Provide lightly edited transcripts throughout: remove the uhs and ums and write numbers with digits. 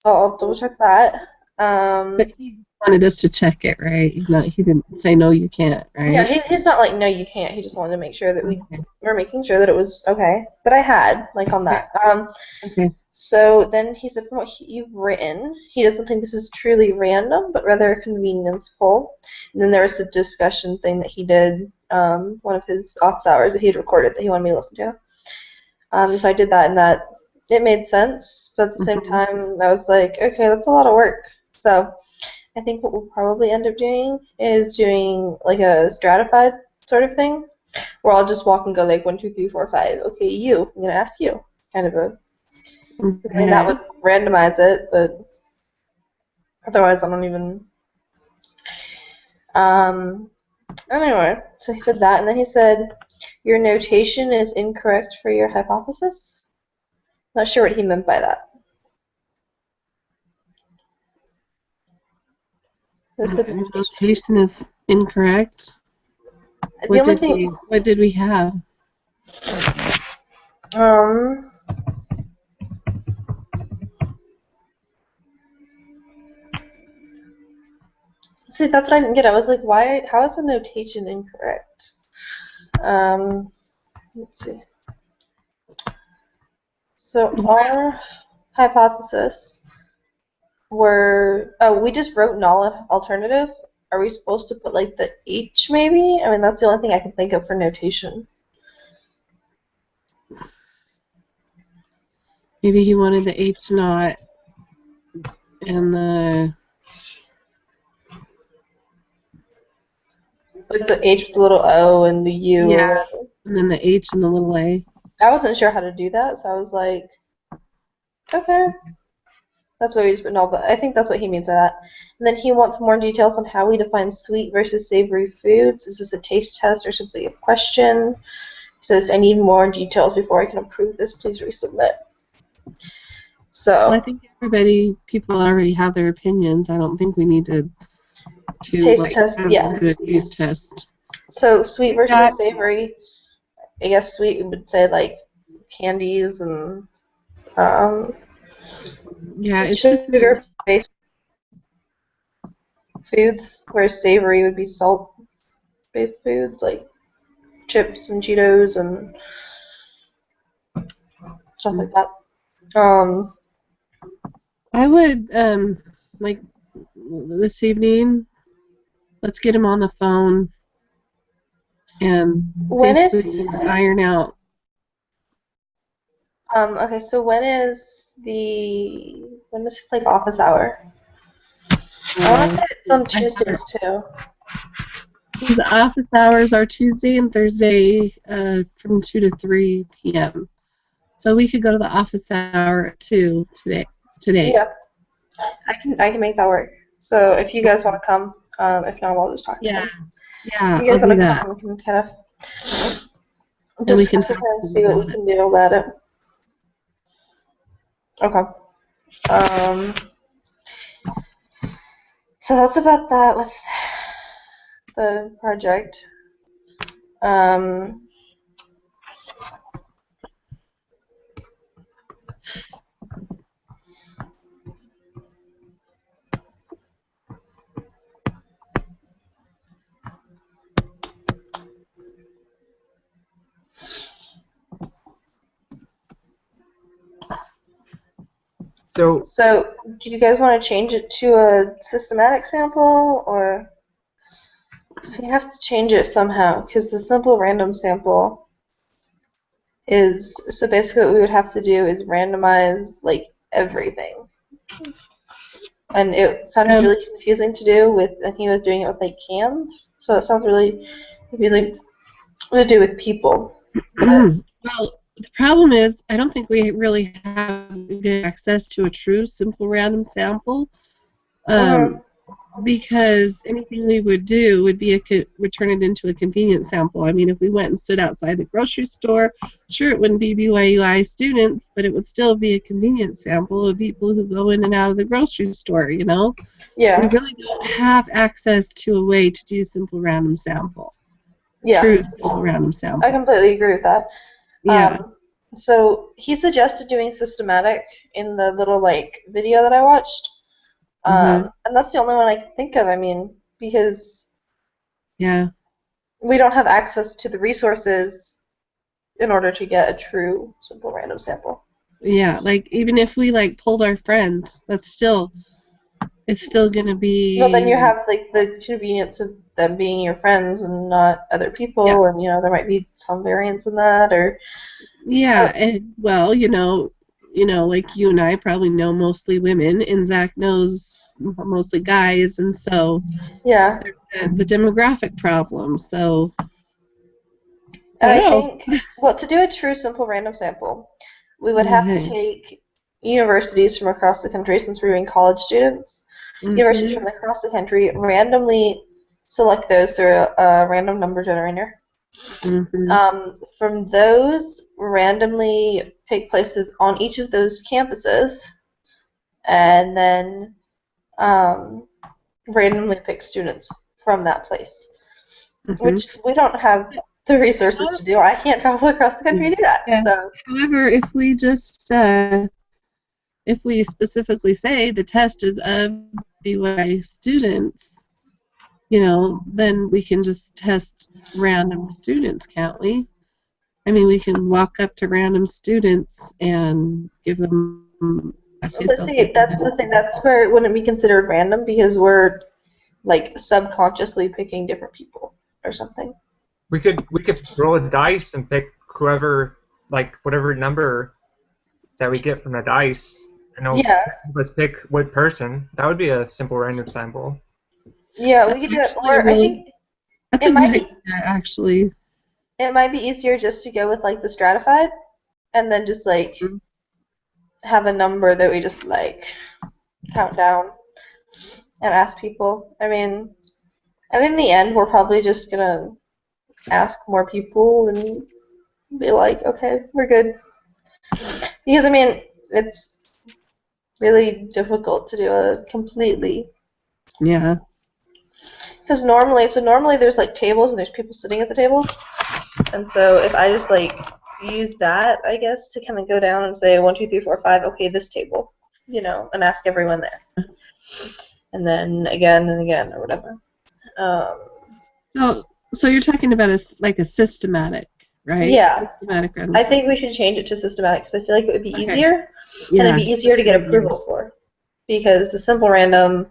I'll double check that. But he wanted us to check it, right? He didn't say no, you can't, Yeah, right? he's not like, no, you can't. He just wanted to make sure that we Okay. were making sure that it was okay. But I had, like, on Okay. that. Okay. So then he said, from what you've written, he doesn't think this is truly random, but rather a convenience poll. And then there was the discussion thing that he did, one of his office hours that he had recorded that he wanted me to listen to. So I did that, and that it made sense. But at the same Mhm. time, I was like, okay, that's a lot of work. So I think what we'll probably end up doing is doing like a stratified sort of thing, where I'll just walk and go like 1, 2, 3, 4, 5. Okay, you. I'm gonna ask you. Kind of a. I mean, that would Okay. randomize it, but otherwise, I don't even. Um. Anyway, so he said that, and then he said your notation is incorrect for your hypothesis. Not sure what he meant by that. He said notation. Notation is incorrect. The only thing. What did we have? Um. See, that's what I didn't get. I was like, why? How is the notation incorrect? Let's see. So our hypothesis were, oh, we just wrote null alternative. Are we supposed to put like the H maybe? I mean, that's the only thing I can think of for notation. Maybe he wanted the H naught and the Like the H with the little O and the U or yeah, whatever. and then the H and the little A. I wasn't sure how to do that, so I was like, okay. That's what we just put null, but I think that's what he means by that. And then he wants more details on how we define sweet versus savory foods. Is this a taste test or simply a question? He says, I need more details before I can approve this. Please resubmit. Well, I So, think people already have their opinions. I don't think we need to taste like test, have yeah. them do a taste test. So, sweet He's versus got savory. I guess sweet we would say like candies and um, yeah, it's just sugar based foods, whereas savory would be salt based foods like chips and Cheetos and stuff like that. Um, I would like this evening, let's get him on the phone and see when if we is can iron out. okay, so when is like office hour? I want to say it's on I have Tuesdays too. his office hours are Tuesday and Thursday from 2 to 3 p.m. So we could go to the office hour at 2 today. Today. Yeah, I can make that work. So if you guys want to come, if not, I'll just talk to Yeah, him. yeah, If you I'll guys do want to that. come, we can kind of Then we can discuss it talk and to him see what we about it. can do about it. Okay. Um, so that's about that with the project. Um, So so do you guys want to change it to a systematic sample, or so we have to change it somehow because the simple random sample is so basically what we would have to do is randomize like everything, and it sounded Um, really confusing to do with, and he was doing it with like cans, so it sounds really confusing to do with people. But well, the problem is I don't think we really have good access to a true simple random sample. mhm. Um, because anything we would do would turn it into a convenience sample. I mean, if we went and stood outside the grocery store, sure, it wouldn't be BYUI students, but it would still be a convenience sample of people who go in and out of the grocery store, you know? We Yeah, really don't have access to a way to do simple random sample, yeah, true simple random I sample. completely agree with that. Yeah. Um, So he suggested doing systematic in the little like video that I watched, Mm-hmm. and that's the only one I can think of. I mean, because Yeah. we don't have access to the resources in order to get a true simple random sample. Yeah. Like even if we like pulled our friends, it's still gonna But then you be have like the convenience of them being your friends and not other yeah. people, and there might be some variance in that, or Yeah, and well, like you and I probably know mostly women, and Zach knows mostly guys, and so yeah. the demographic problem. So I And don't I know. think, well, to do a true simple random sample, we would have to Okay. take universities from across the country, since we're doing college students, universities Mhm. from across the country, randomly select those through a random number generator. Mhm. From those, randomly pick places on each of those campuses, and then um, randomly pick students from that place, Mhm. which we don't have the resources to do. I can't travel across the country to do that. Yeah. So, However, if we specifically say the test is of BY students, then we can just test random students, can't we? I mean, we can walk up to random students and give them, ask if but they'll see, take the that's the test. thing. That's where it wouldn't be considered random because we're like subconsciously picking different people or something. We could roll a dice and pick whoever, like whatever number that we get from the dice, and it'll Yeah, help us pick what person. That would be a simple random sample. yeah, we That's could do it. actually a Or I really, think that's it a might good be idea, actually. it might be easier just to go with like the stratified, and then just like have a number that we just like count down and ask people. I mean, and in the end, we're probably just gonna ask more people and be like, okay, we're good. Because I mean, it's really difficult to do a completely. Yeah. Because normally there's like tables and there's people sitting at the tables, and so if I just like use that, I guess, to kind of go down and say 1, 2, 3, 4, 5, okay, this table, and ask everyone there, and then again and again or whatever. Um, So you're talking about like a systematic, right? yeah, Systematic random I think we sample. should change it to systematic because I feel like it would be Okay. easier, and it'd Yeah, be easier that's to a good get idea. approval for. Because the simple random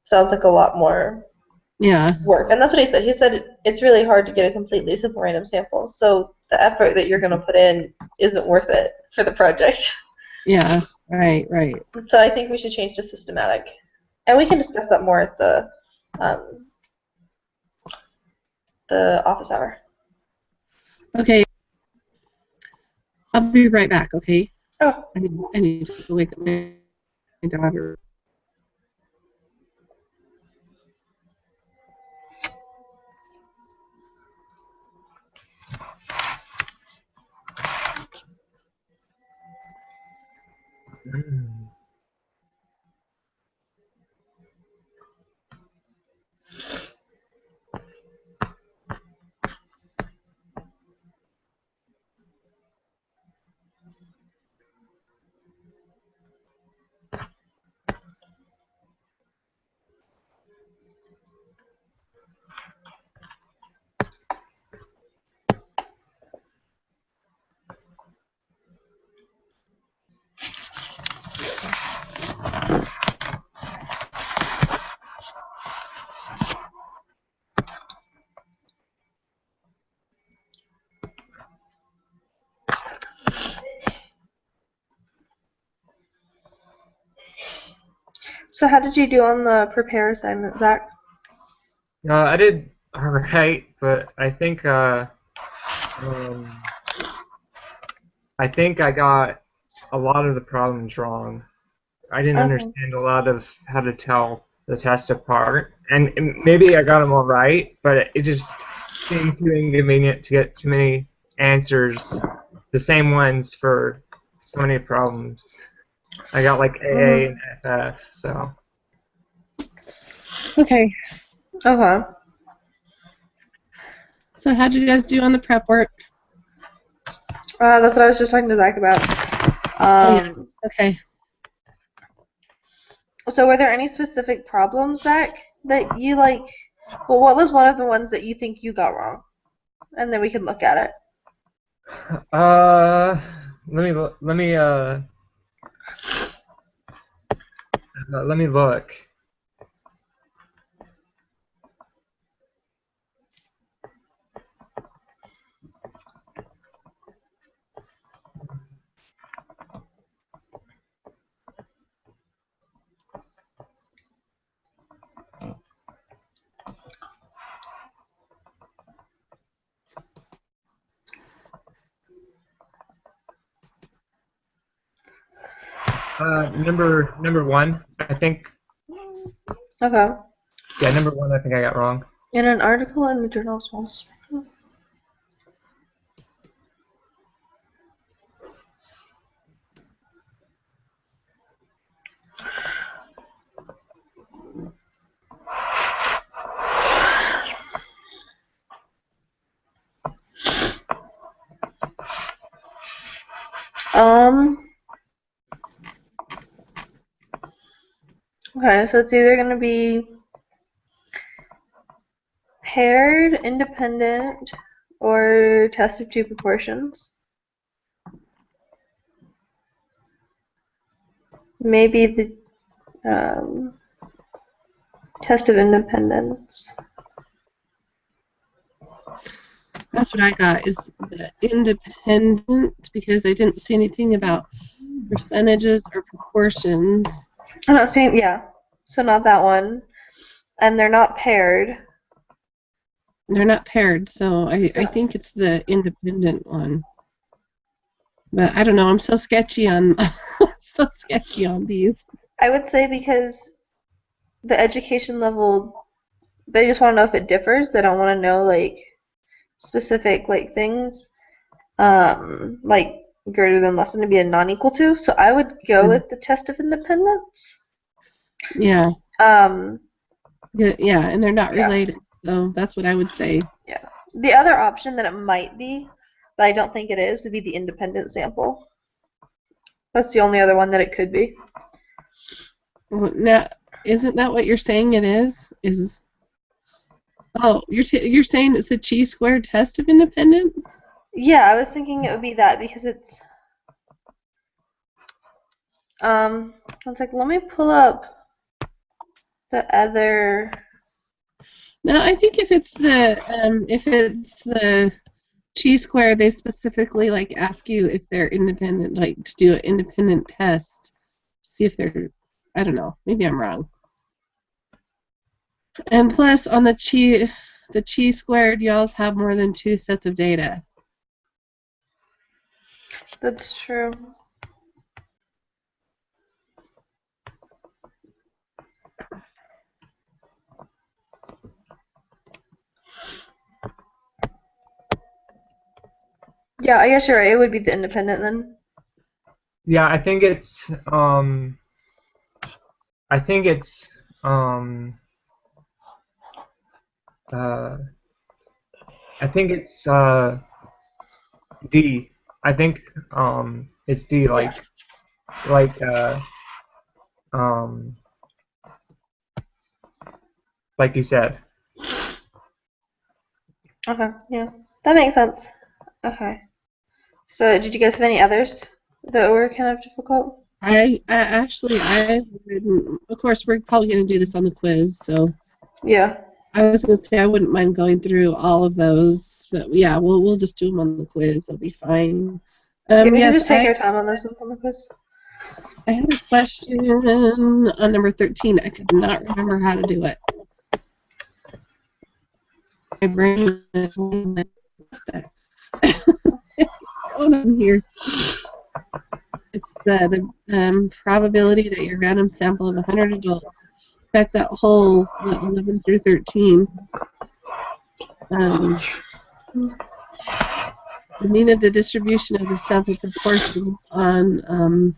sounds like a lot more Yeah. work. And that's what he said. He said it's really hard to get a completely simple random sample. So the effort that you're going to put in isn't worth it for the project. Yeah. Right. Right. So I think we should change to systematic. And we can discuss that more at um, the office hour. Okay. I'll be right back. Okay. Oh, I need to go wake up my daughter. Mm. so how did you do on the prepare assignment, Zach? I did all right, but I think I got a lot of the problems wrong. I didn't Okay. understand a lot of how to tell the test apart, and maybe I got them all right, but it just seemed too inconvenient to get too many answers, the same ones for so many problems. I got like AA and FF, so Okay. Okay. So how'd you guys do on the prep work? That's what I was just talking to Zach about. Okay. So were there any specific problems, Zach, that you like? Well, what was one of the ones that you think you got wrong? And then we can look at it. Let me look. Number one, I think. Okay. Yeah, number one, I think I got wrong. In an article in the Journal of Small Spectrum. Okay, so it's either going to be paired, independent, or test of two proportions. Maybe the test of independence. That's what I got, is the independent, because I didn't see anything about percentages or proportions. I'm not seeing, yeah. So not that one. And they're not paired. They're not paired, so I think it's the independent one. But I don't know, I'm so sketchy on these. I would say because the education level, they just want to know if it differs. They don't want to know like specific like things, like greater than, less than, to be a non-equal to. So I would go with the test of independence. Yeah. Yeah, and they're not related, so that's what I would say. Yeah. The other option that it might be, but I don't think it is, would be the independent sample. That's the only other one that it could be. Now, isn't that what you're saying it is? Oh, you're saying it's the chi-squared test of independence? Yeah, I was thinking it would be that because it's. One second, let me pull up the other. No, I think if it's the chi-square, they specifically like ask you if they're independent, like to do an independent test, see if they're. I don't know. Maybe I'm wrong. And plus, on the chi-squared, you always have more than 2 sets of data. That's true. Yeah, I guess you're right. It would be the independent then. Yeah, I think it's D. I think it's D, like you said. Okay, yeah. That makes sense. Okay. So, did you guys have any others that were kind of difficult? I of course, we're probably going to do this on the quiz, so. Yeah. I was going to say I wouldn't mind going through all of those, but yeah, we'll just do them on the quiz. It'll be fine. Yeah, we can just take our time on this one on the quiz. I had a question on number 13. I could not remember how to do it. My brain what's going on here? It's the probability that your random sample of 100 adults, in fact, that whole 11 through 13. The mean of the distribution of the sample proportions on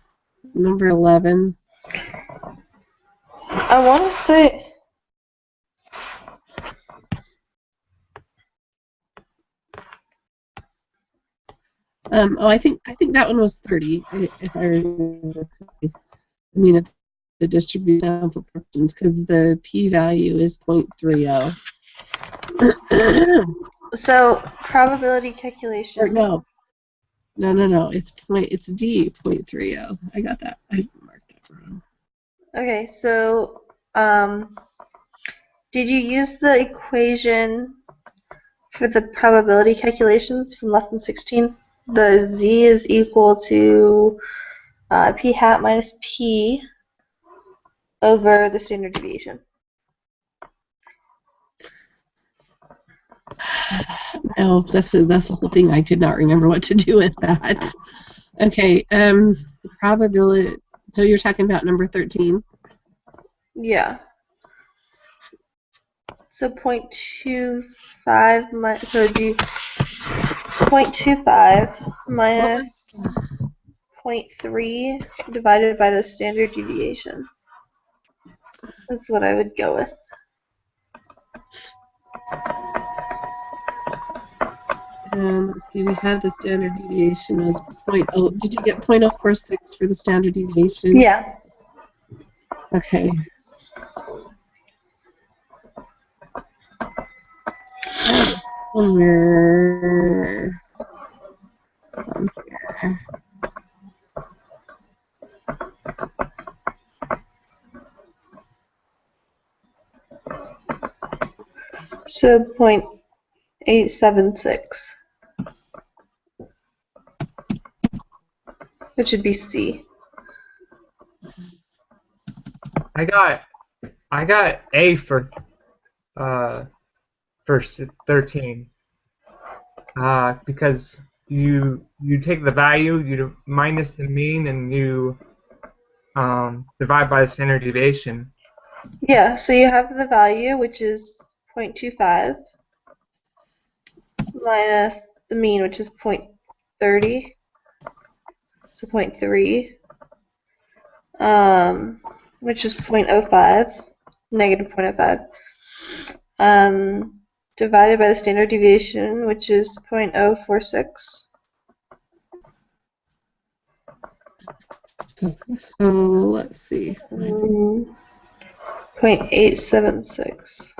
number 11. I want to say. I think that one was 30, if I remember correctly. I mean, at the distributed sample proportions, because the p-value is 0.30. So probability Or calculation. no, it's D 0.30. I got that. I marked that wrong. Okay, so did you use the equation for the probability calculations from lesson 16? The z is equal to p hat minus p over the standard deviation. No, that's the whole thing. I could not remember what to do with that. Okay, probability. So you're talking about number 13? Yeah. So 0.25 so it'd be 0.25 minus 0.3 divided by the standard deviation. That's what I would go with. And let's see, we had the standard deviation was 0.0. Did you get 0.046 for the standard deviation? Yeah. Okay. Somewhere on here. So 0.876, which would be C. I got A for 13. Because you take the value, you minus the mean, and you divide by the standard deviation. Yeah, so you have the value, which is 0.25, minus the mean, which is 0.30, so 0.3, which is 0.05, negative 0.05, divided by the standard deviation, which is 0.046. So let's see. 0.876.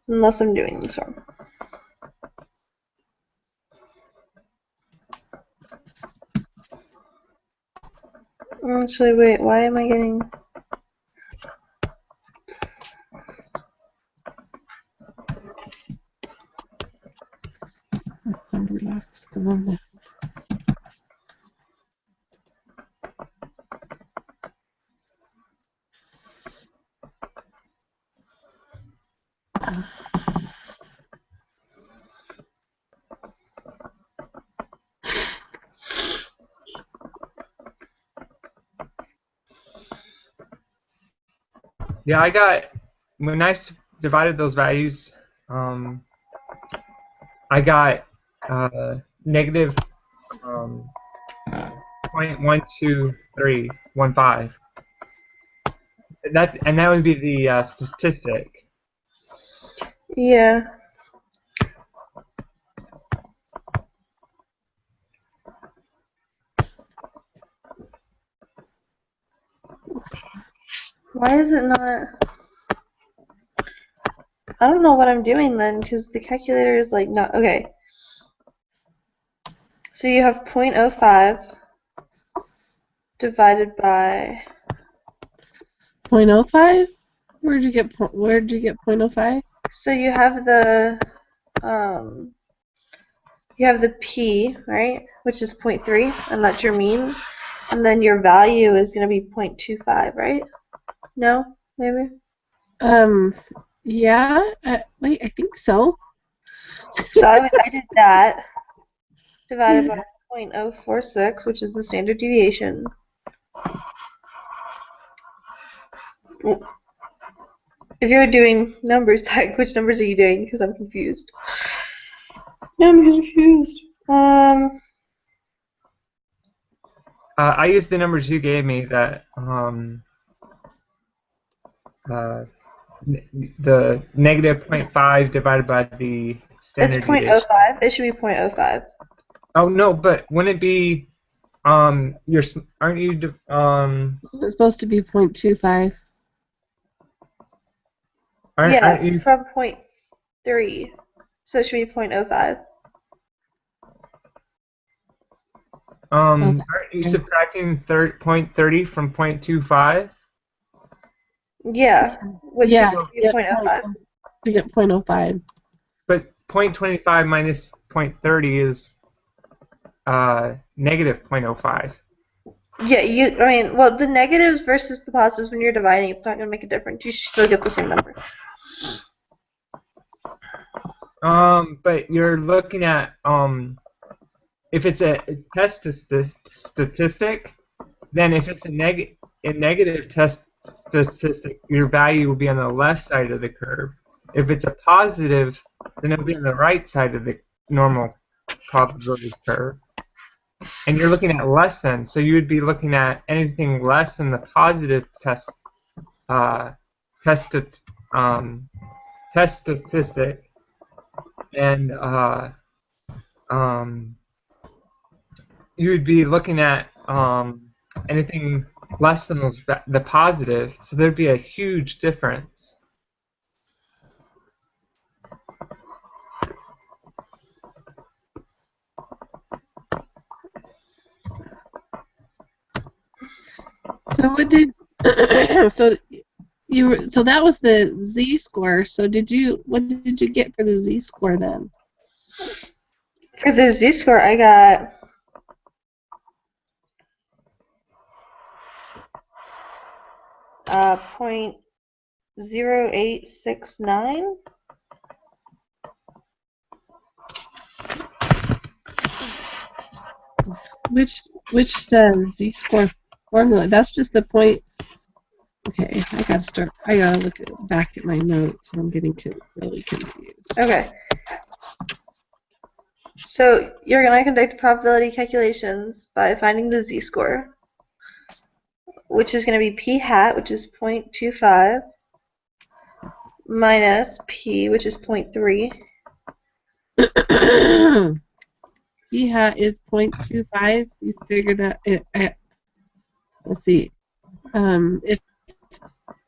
Unless I'm doing this wrong. Actually, wait, why am I getting... Relax, come on now. Yeah, I got, when I divided those values, I got negative 0.12315. That would be the statistic. Yeah. Why is it not... I don't know what I'm doing then, because the calculator is like not... Okay. So you have 0.05 divided by... 0.05? Where'd you get 0.05? So you have the P, right? Which is 0.3, and that's your mean. And then your value is going to be 0.25, right? No? Maybe? Yeah. Wait, I think so. So I did that divided by 0.046, which is the standard deviation. If you're doing numbers, which numbers are you doing? Because I'm confused. I'm confused. I used the numbers you gave me that the negative 0.5 divided by the It's standard deviation. 0.05. It should be 0.05. Oh no, but wouldn't it be aren't you Isn't it supposed to be 0.25? aren't you From 0.3. So it should be 0.05. aren't you subtracting 0.30 from 0.25? Yeah, which Yeah, should be 0.05. to get 0.05. But 0.25 minus 0.30 is negative 0.05. Yeah, well, the negatives versus the positives when you're dividing, it's not going to make a difference. You should still get the same number. But you're looking at if it's a test statistic, then if it's a negative test statistic, your value will be on the left side of the curve. If it's a positive, then it'll be on the right side of the normal probability curve. And you're looking at less than, so you would be looking at anything less than the positive test statistic, and you would be looking at anything less than the positive, so there'd be a huge difference. So what did so that was the z-score. So what did you get for the z-score then? For the z-score, I got 0.0869. Which z-score formula? That's just the point. Okay, I gotta look back at my notes. I'm getting really confused. Okay. So you're going to conduct probability calculations by finding the z-score, which is going to be p hat, which is 0.25, minus p, which is 0.3. P hat is 0.25. You figure that let's see. If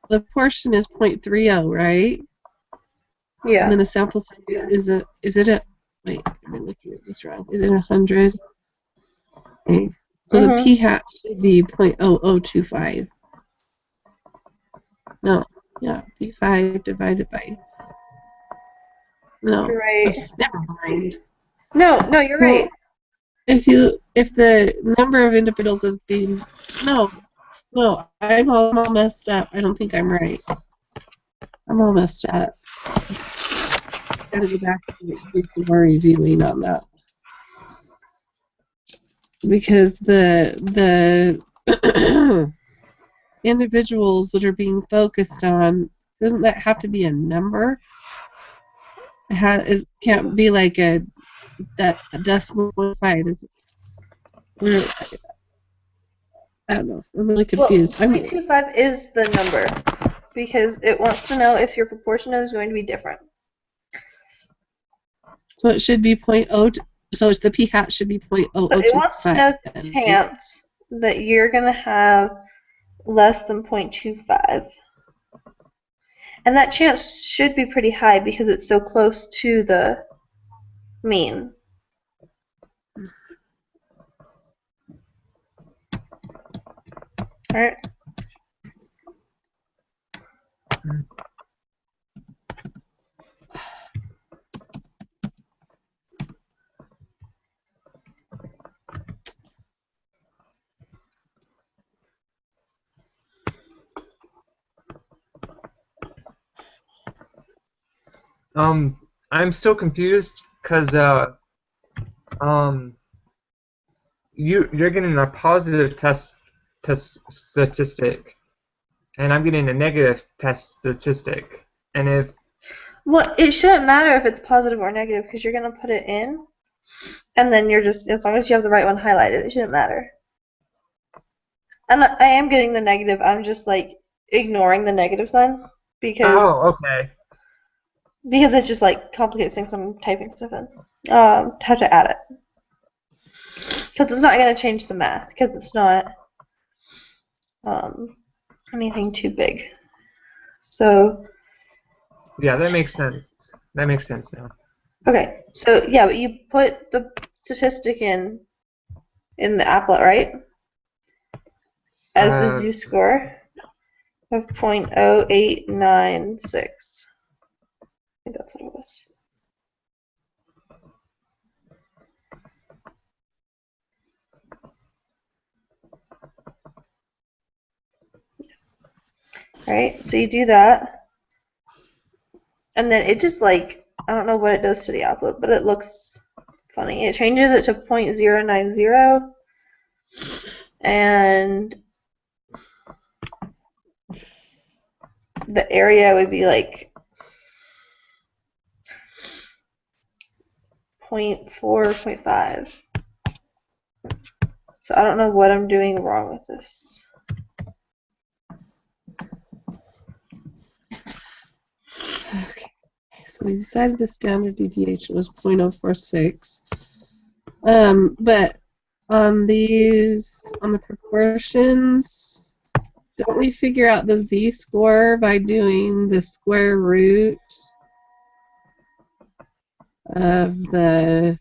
the portion is 0.30, right? Yeah. And then the sample size wait, am I looking at this wrong? Is it 100? Okay. So the p hat should be 0.0025. No, yeah, p5 divided by. No. You're right. Okay, never mind. No, you're right. If the number of individuals is the no, I'm all messed up. I don't think I'm right. I'm all messed up. Gotta go back and do some more reviewing on that. Because the individuals that are being focused on, doesn't that have to be a number? It can't be like that decimal 5 is. I don't know. I'm really confused. Well, 0.25 is the number because it wants to know if your proportion is going to be different. So it should be 0.0. So the p hat should be 0.0025. So it wants to know the chance that you're going to have less than 0.25. And that chance should be pretty high because it's so close to the mean. Alright. I'm still confused because you're getting a positive test statistic, and I'm getting a negative test statistic. And if well, it shouldn't matter if it's positive or negative because you're going to put it in, and then you're just, as long as you have the right one highlighted, it shouldn't matter. And I am getting the negative. I'm just like ignoring the negative sign. because Oh, okay. it just like complicates things when I'm typing stuff in. Have to add it because it's not going to change the math because it's not anything too big. So Yeah, that makes sense. That makes sense now. okay, so yeah, but you put the statistic in the applet, right? As the Uh, z-score of 0.0896. I think that's what it was. Right, so you do that, and then it just like, I don't know what it does to the applet, but it looks funny. It changes it to 0.090, and the area would be like 0.4, 0.5. So I don't know what I'm doing wrong with this. Okay. So we decided the standard deviation was 0.046. But on the proportions, don't we figure out the z-score by doing the square root of the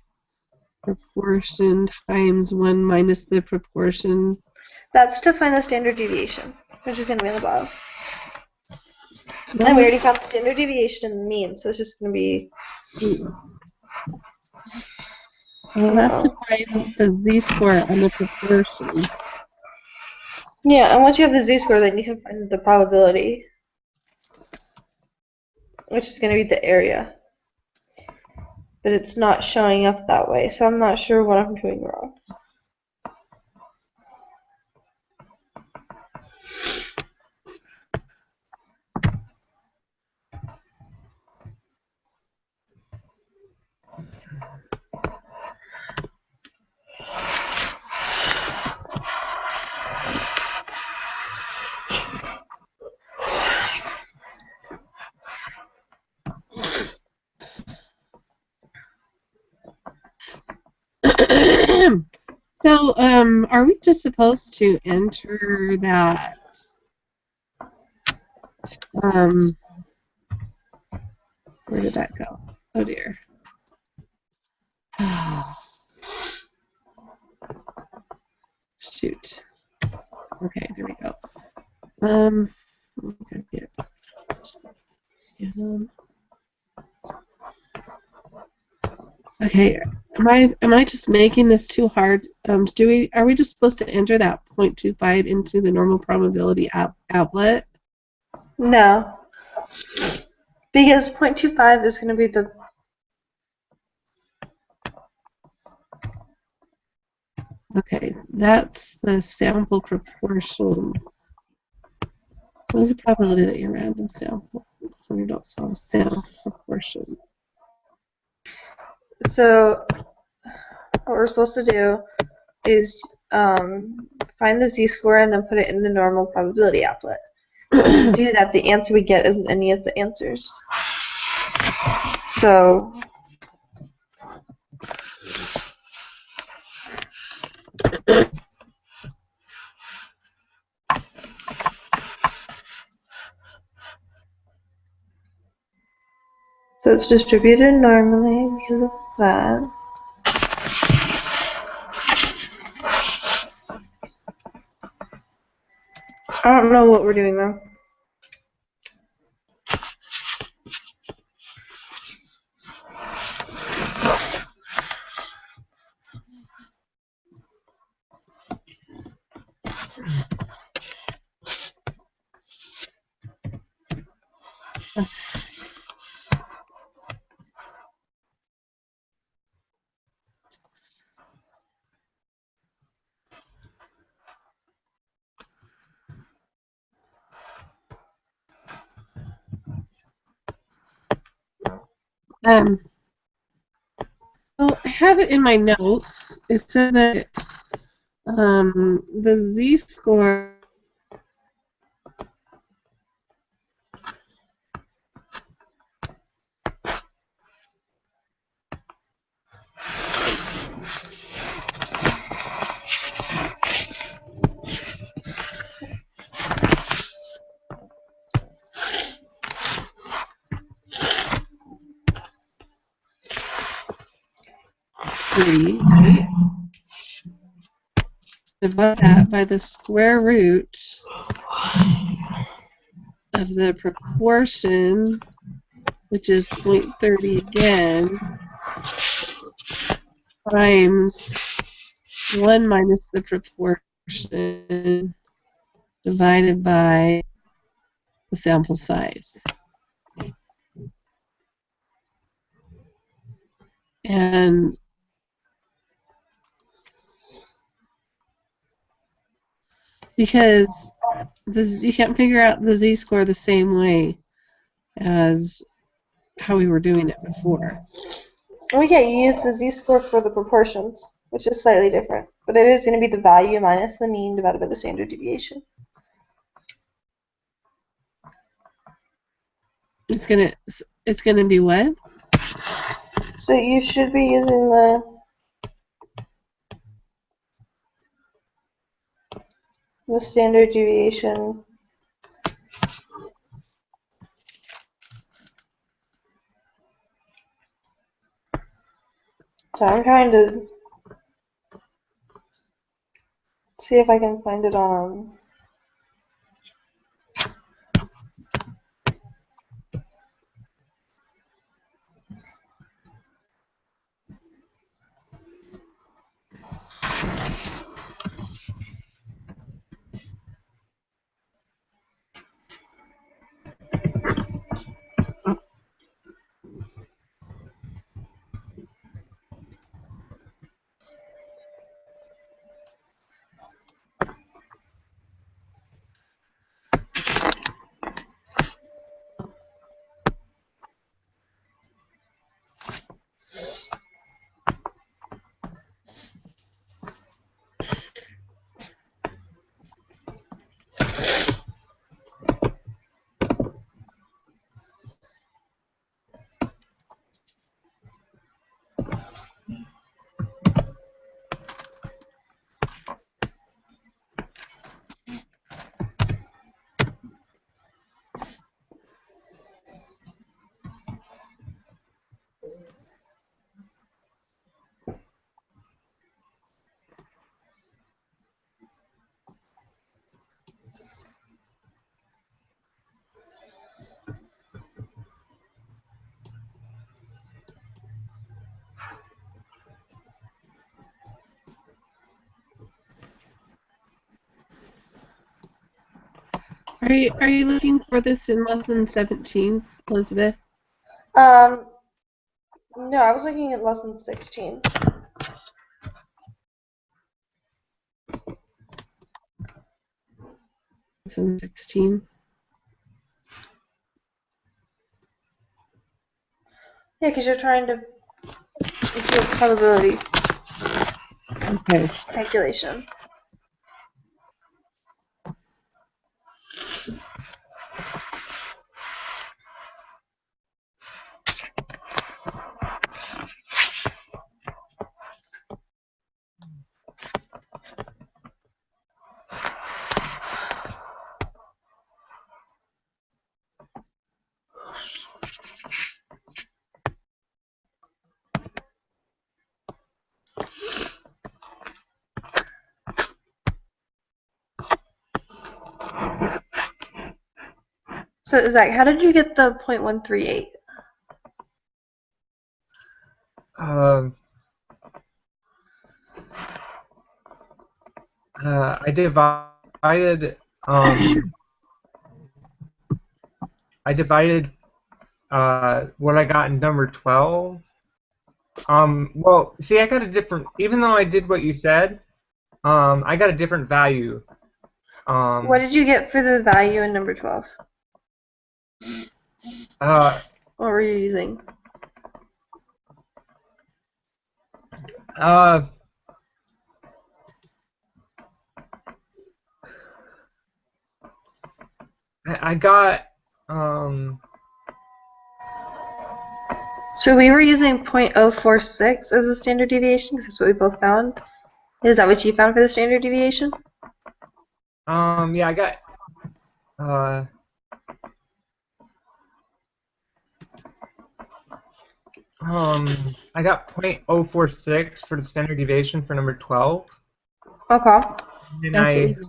proportion times 1 minus the proportion? That's to find the standard deviation, which is going to be on the bottom. No, And we already found the standard deviation and the mean, so it's just going to be... Well, that's to find the z-score on the proportion. Yeah, and once you have the z-score, then you can find the probability, which is going to be the area. But it's not showing up that way, so I'm not sure what I'm doing wrong. So, are we just supposed to enter that? Where did that go? Oh dear. Shoot. Okay, there we go. Okay, am I just making this too hard? Are we just supposed to enter that 0.25 into the normal probability outlet? No. Because 0.25 is going to be the... Okay, that's the sample proportion. What is the probability that your random sample results solve sample proportion? So what we're supposed to do is find the z-score and then put it in the normal probability applet. When we do that, the answer we get isn't any of the answers. So it's distributed normally because of that. I don't know what we're doing though. Well, I have it in my notes. It said that the z-score .30, right? Divide that by the square root of the proportion, which is .30 again, times 1 minus the proportion divided by the sample size. And because you can't figure out the z-score the same way as how we were doing it before. We can't use the z-score for the proportions, which is slightly different. But it is going to be the value minus the mean divided by the standard deviation. It's gonna be what? So you should be using the standard deviation. So I'm trying to see if I can find it on. Are you looking for this in lesson 17, Elizabeth? No, I was looking at lesson 16. Lesson 16. Yeah, because you're trying to do a probability Okay. calculation. So, Zach, how did you get the 0.138? I divided what I got in number 12. Well, see, I got a different. Even though I did what you said, I got a different value. What did you get for the value in number 12? What were you using? I got So we were using 0.046 as a standard deviation because that's what we both found. Is that what you found for the standard deviation? yeah, I got I got 0.046 for the standard deviation for number 12. Okay. And That's what we did.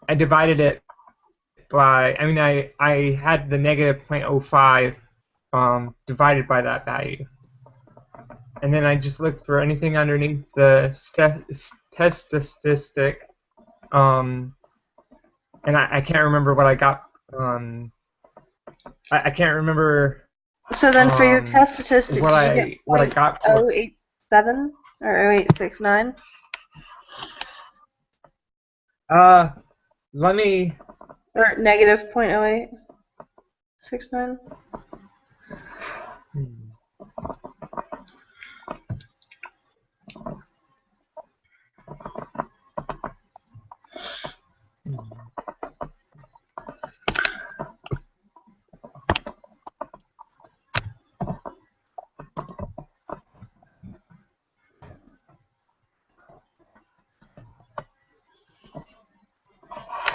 I divided it by, I had the negative 0.05 divided by that value. And then I just looked for anything underneath the test statistic. And I can't remember what I got. I can't remember So then for your test statistic, what did you get I got for 0.087 or 0.869? let me. Or negative 0.0869?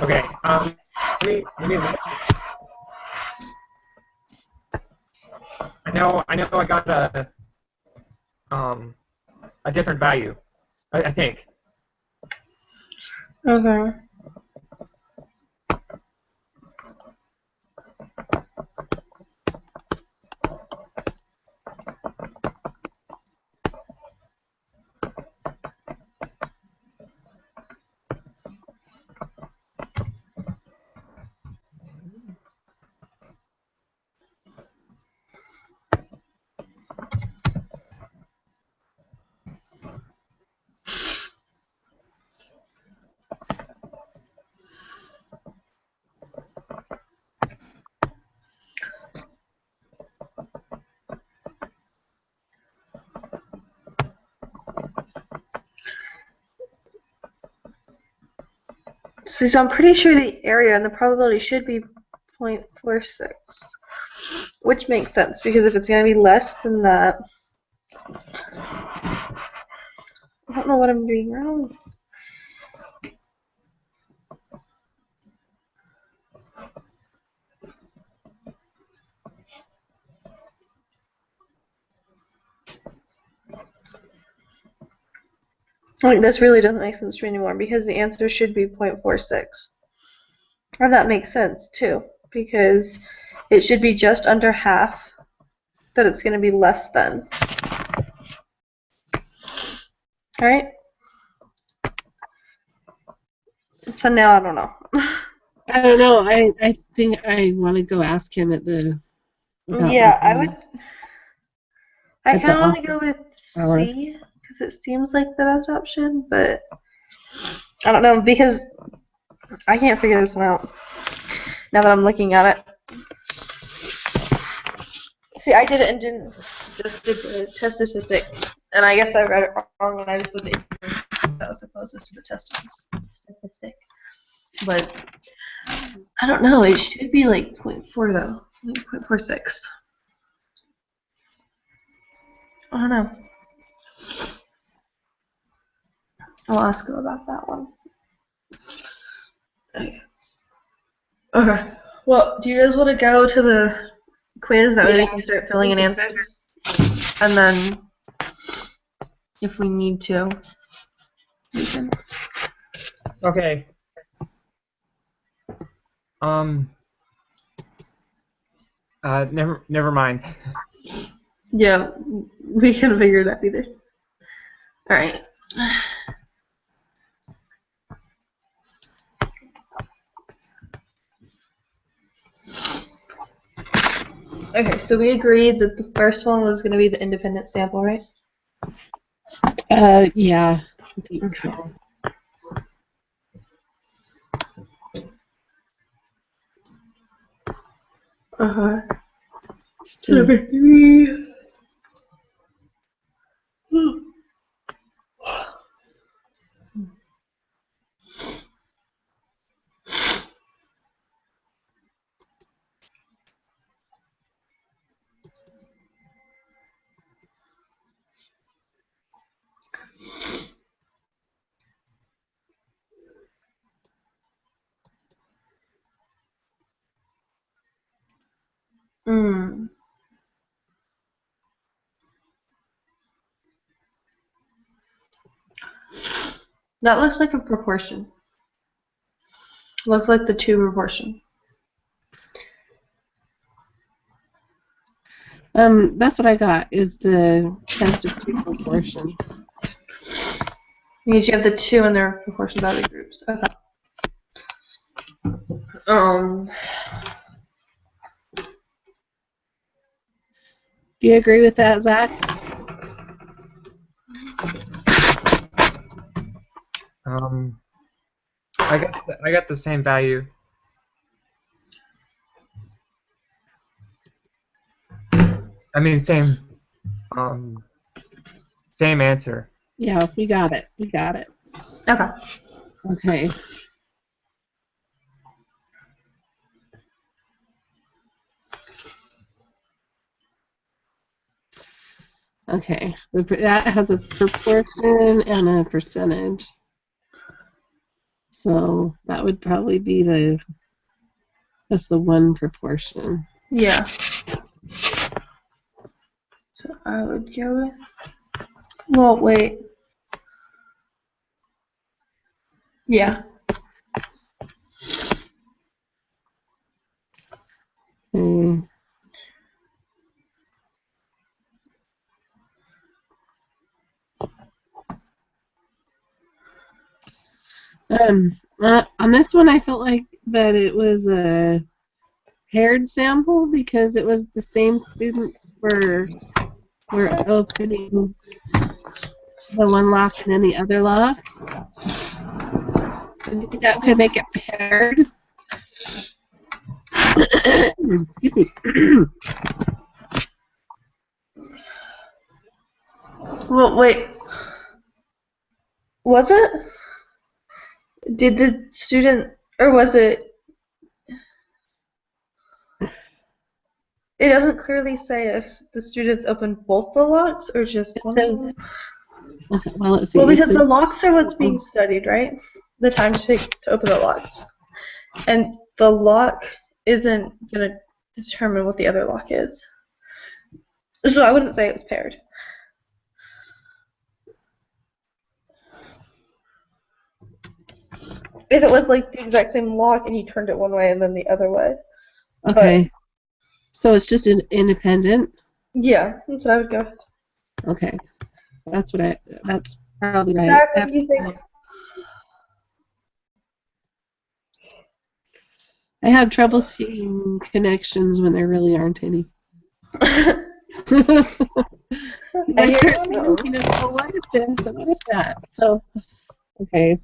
Okay. Let me look. I know I got a different value. I think. Okay. So I'm pretty sure the area and the probability should be 0.46, which makes sense because if it's going to be less than that, I don't know what I'm doing wrong. Like, this really doesn't make sense to me anymore because the answer should be 0.46. And that makes sense too because it should be just under half that it's going to be less than. Alright? So now I don't know. I don't know. I think I want to go ask him at the. Yeah, I would. I At the kind of want to go office with hour. C because it seems like the best option, but I don't know because I can't figure this one out now that I'm looking at it. See, I did it and didn't just did the test statistic, and I guess I read it wrong when I just put the that was the closest to the test statistic. But I don't know. It should be like 0.4 though, like 0.46. I don't know. I'll ask him about that one. Okay. Okay. Well, do you guys want to go to the quiz? That way we can start filling in answers. And then, if we need to, we can. Okay. Never mind. Yeah, we can figure it out either. Alright. Okay, so we agreed that the first one was going to be the independent sample, right? Yeah. I think Okay. so. Uh-huh. Still. Number 3. Hmm. That looks like a proportion. Looks like the 2 proportion. That's what I got, is the test of 2 proportions. Because you have the 2 and their proportions out of the groups. Okay. Do you agree with that, Zach? I got the same value. I mean, same answer. Yeah, we got it. We got it. Okay. Okay. Okay. That has a proportion and a percentage. So that would probably be that's the 1 proportion. Yeah. So I would go with. Well, wait. Yeah. Okay. On this one, I felt like that it was a paired sample because it was the same students were opening the one lock and then the other lock. Do you think that could make it paired? Excuse me. Well, wait. Was it? Did the student, or was it? It doesn't clearly say if the students opened both the locks or just It one says. of them. Okay, well, let's see. Well, It because says, the locks are what's being studied, right? The time to take to open the locks. And the lock isn't going to determine what the other lock is. So I wouldn't say it was paired. If it was like the exact same lock and you turned it one way and then the other way. okay. So it's just independent? Yeah, that's what I would go with. Okay. That's probably right. Zach, what do you think? I have trouble seeing connections when there really aren't any. I I hear start you. thinking, well, what if this and what if that? So, okay.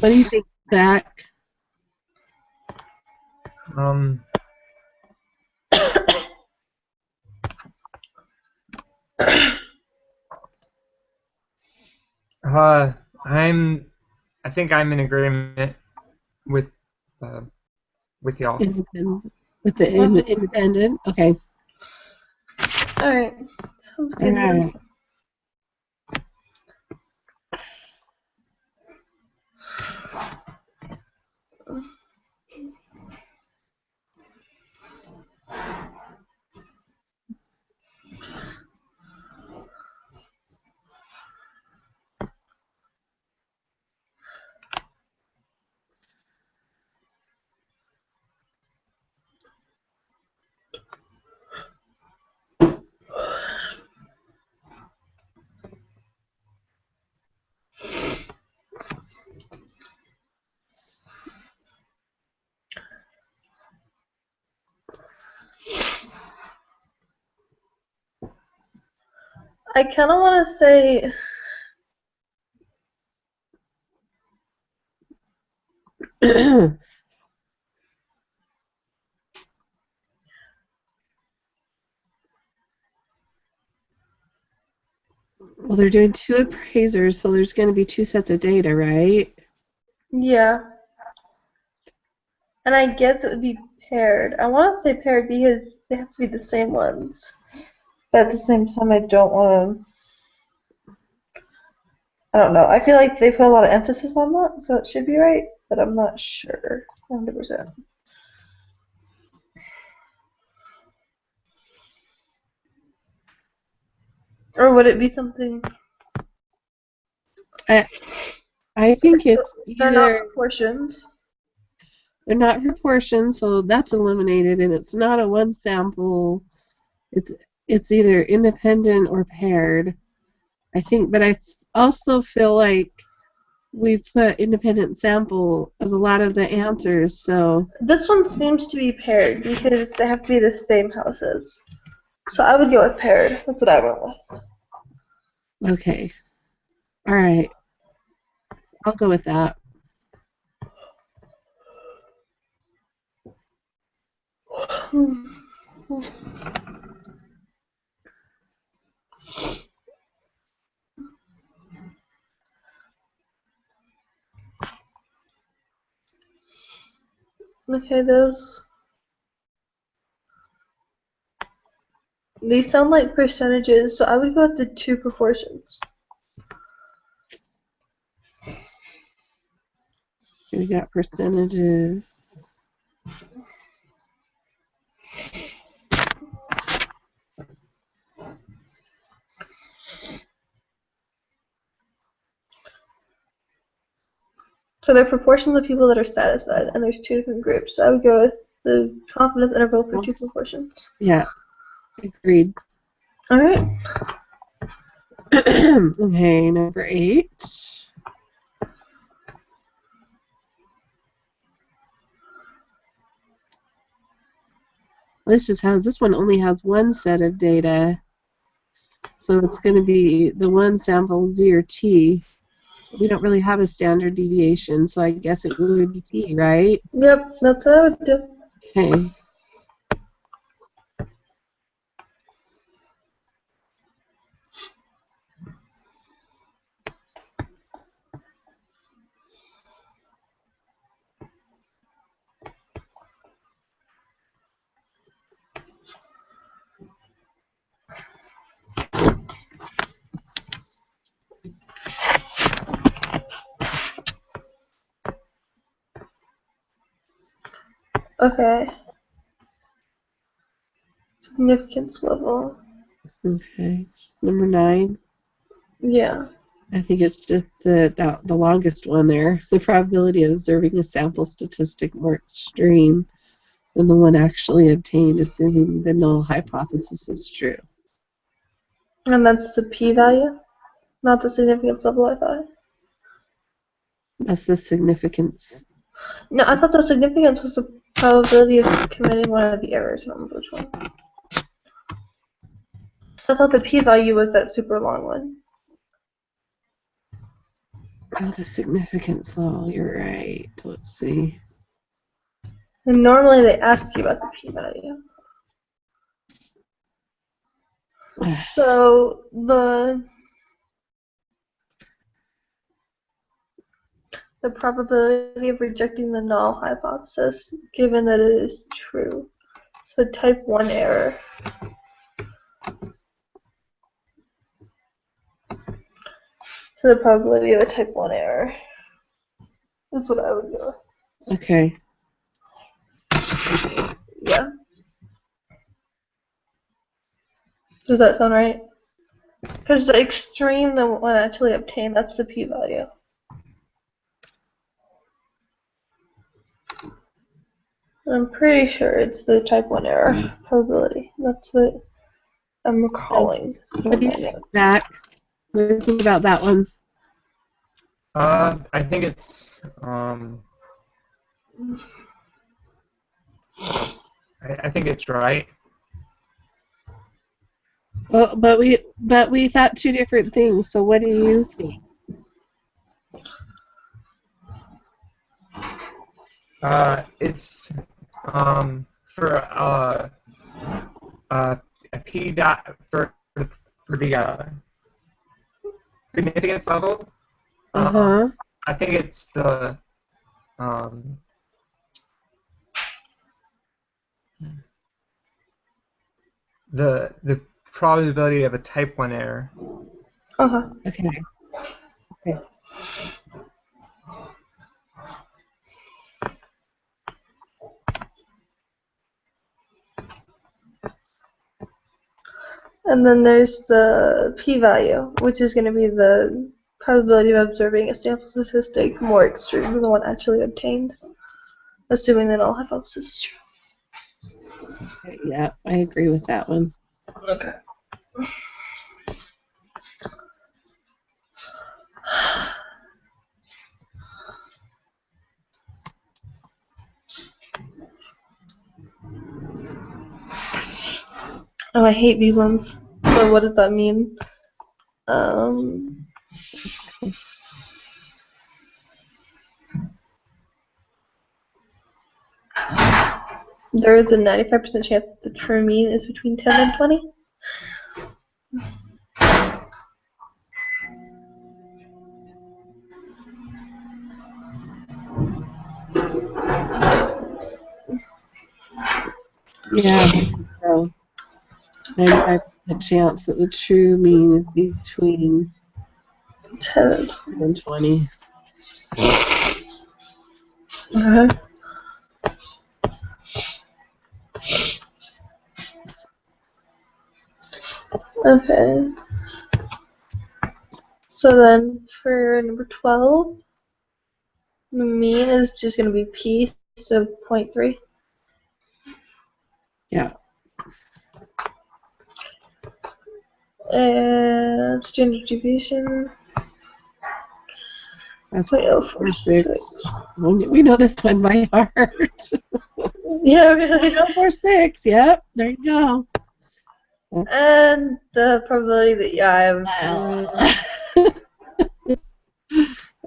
What do you think, Zach? I think I'm in agreement with y'all. With the independent? Okay. Alright. Sounds good. All right. I kind of want to say Well, they're doing 2 appraisers, so there's going to be 2 sets of data, right? yeah. And I guess it would be paired. I want to say paired because they have to be the same ones. But at the same time, I don't want to. I don't know. I feel like they put a lot of emphasis on that, so it should be right, but I'm not sure 100%. Or would it be something? I think it's They're not either proportions. they're not proportions, so that's eliminated, and it's not a one sample. It's either independent or paired. I think, but I also feel like we put independent sample as a lot of the answers, so This one seems to be paired because they have to be the same houses. So I would go with paired. That's what I went with. okay. All right. I'll go with that. Okay, these sound like percentages, so I would go with the two proportions. We got percentages. So they're proportions of people that are satisfied, and there's two different groups. So I would go with the confidence interval for two proportions. Yeah. Agreed. All right. Okay, number 8. This one only has one set of data, so it's going to be the one sample Z or T. We don't really have a standard deviation, so I guess it would be T, right? Yep, that's what I would do. Okay. Okay. Significance level. Okay. Number 9. Yeah. I think it's just the longest one there. The probability of observing a sample statistic more extreme than the one actually obtained, assuming the null hypothesis is true. And that's the p-value, not the significance level, I thought. That's the significance. No, I thought the significance was the probability of committing one of the errors. I don't remember which one. So I thought the p-value was that super long one. Oh, the significance level, you're right. Let's see. And normally they ask you about the p-value. So the probability of rejecting the null hypothesis, given that it is true. So type 1 error. So the probability of a type 1 error. That's what I would go with. Okay. Yeah. Does that sound right? Because the extreme, the one actually obtained, that's the p-value. I'm pretty sure it's the type 1 error probability. That's what I'm recalling. What do you think, Zach? What do you think about that one? I think it's I think it's right. Well, but we thought two different things. So what do you think? It's for a p dot for the significance level. I think it's the the probability of a type 1 error. Okay. Okay. And then there's the p-value, which is going to be the probability of observing a sample statistic more extreme than the one actually obtained, assuming that all hypothesis is true. Okay, yeah, I agree with that one. Okay. Oh, I hate these ones. So what does that mean? There is a 95% chance that the true mean is between 10 and 20. Yeah, so 95% chance that the true mean is between 10 and 20. Okay. Okay. So then for number 12, the mean is just going to be p, so 0.3. Yeah. And standard deviation, That's 0.046. we know this one by heart. Yeah, really. 0.046, yep, there you go. And the probability that I have.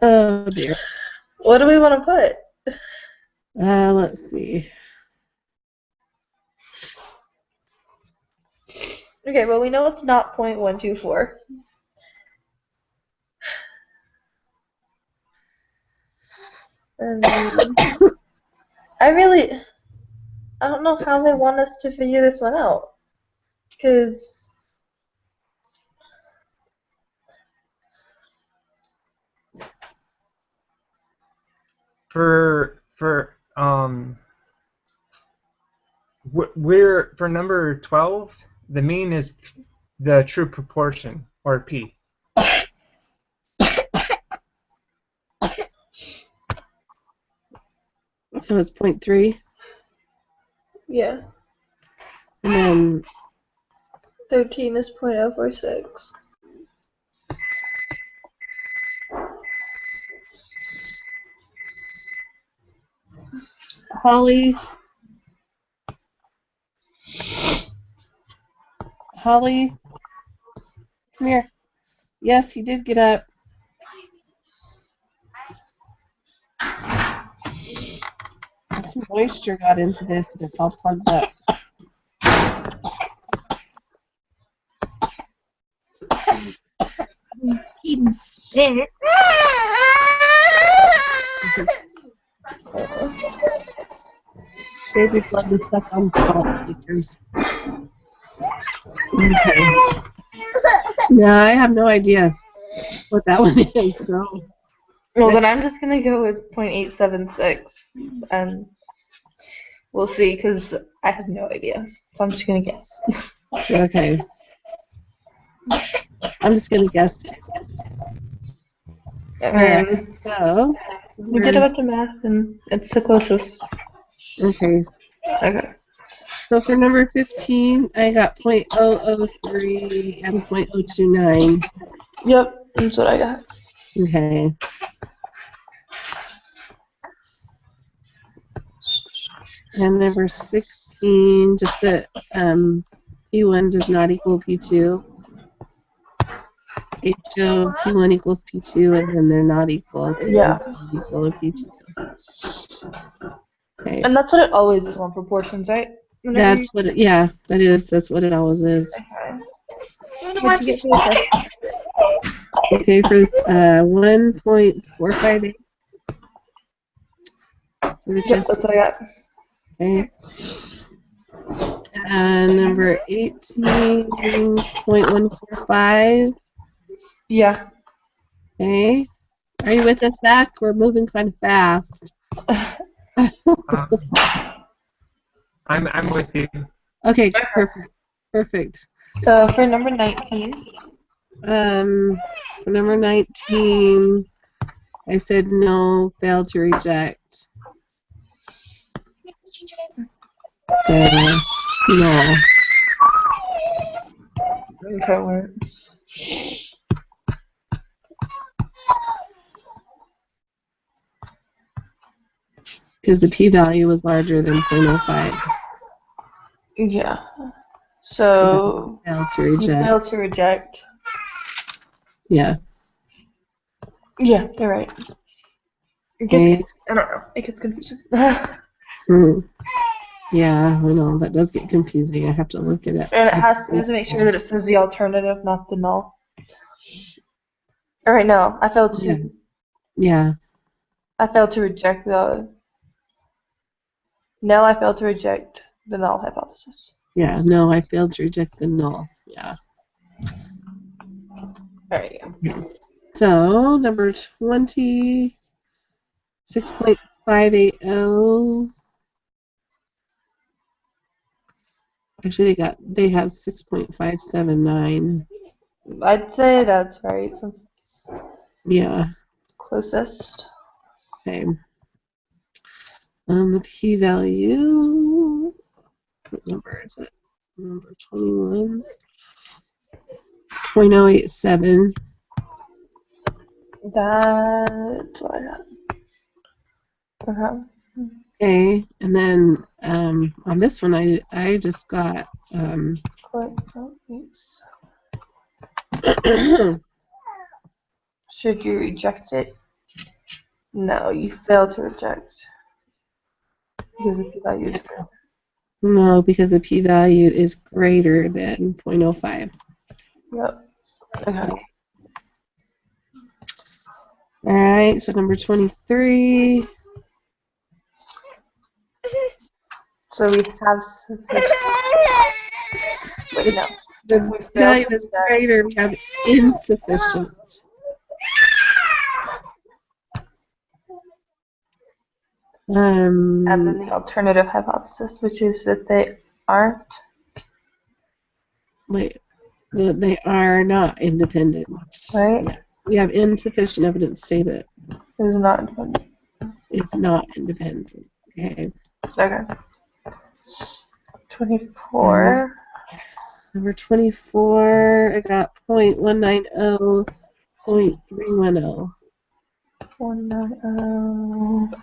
Oh dear. What do we want to put? Let's see. Okay, well, we know it's not 0.124. And I don't know how they want us to figure this one out. Because we're for number 12, the mean is the true proportion, or p. So it's 0.3, yeah, and then 13 is 0.046. Holly, come here. Yes, you did get up. Some moisture got into this and it's all plugged up. Eating spit. Baby blood is stuck on salt speakers. Okay. Yeah, I have no idea what that one is. So. Well, then I'm just going to go with 0.876, and we'll see, because I have no idea. So I'm just going to guess. Okay. I'm just going to guess. Alright. So. We did a bunch of math, and it's the closest. Okay. Okay. So for number 15, I got 0.003 and 0.029. Yep, that's what I got. Okay. And number 16, just that P1 does not equal P2. HO P1 equals P2, and then they're not equal. Yeah. Equal to P2. Okay. And that's what it always is on proportions, right? That's what it, yeah, that is. That's what it always is. Okay. What'd you get for your test? Okay, for 1.458 for the Yep, test. that's what I got. Okay. And number 18.145. Yeah. Okay. Are you with us, Zach? We're moving kind of fast. I'm with you. Okay, perfect. Perfect. So for number 19, For number 19, I said no, fail to reject. No. Okay, wait. Because the p-value was larger than 0.05. Yeah. So Fail to you reject. failed to reject. Yeah. Yeah, you're right. It Okay. gets, I don't know. It gets confusing. Yeah, I know that does get confusing. I have to look at it. And we have to make sure that it says the alternative, not the null. All right, no, I failed to. Yeah. I failed to reject the. No, I failed to reject the null hypothesis. Yeah. No, I failed to reject the null. Yeah. All right. Yeah. So number 20, 6.580. Actually, they have 6.579. I'd say that's right since it's Yeah. closest. Okay. The p-value. What number is it? Number 21. 0.087. That's what I have. Okay. Okay, and then on this one, I just got Should you reject it? No, you fail to reject because the p-value is greater. no, because the p-value is greater than 0.05. Yep. Okay. All right, so number 23. So we have sufficient. Wait, no. The We failed p-value to is reject. greater. We have insufficient. And then the alternative hypothesis, which is that they aren't. Wait, they are not independent. Right? Yeah. We have insufficient evidence to say that Is not independent. it's not independent. Okay. Okay. 24. Number 24, I got 0.190, 0.310. 190.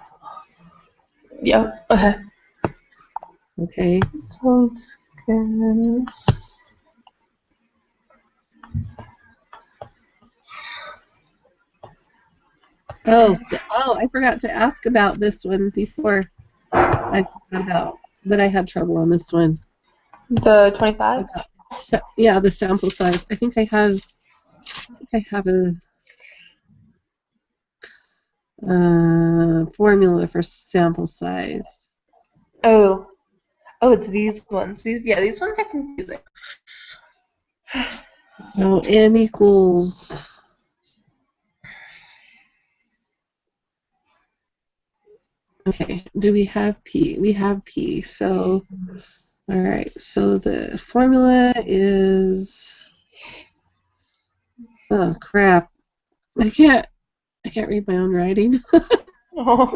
Yep. Okay. Okay. Sounds good. Oh, I forgot to ask about this one before. I forgot about that I had trouble on this one. The 25? Yeah, the sample size. I think I have a formula for sample size. Oh, it's these ones. These ones are confusing. So n equals. Okay, do we have p? We have p. So, all right. So the formula is. Oh crap! I can't read my own writing. Oh.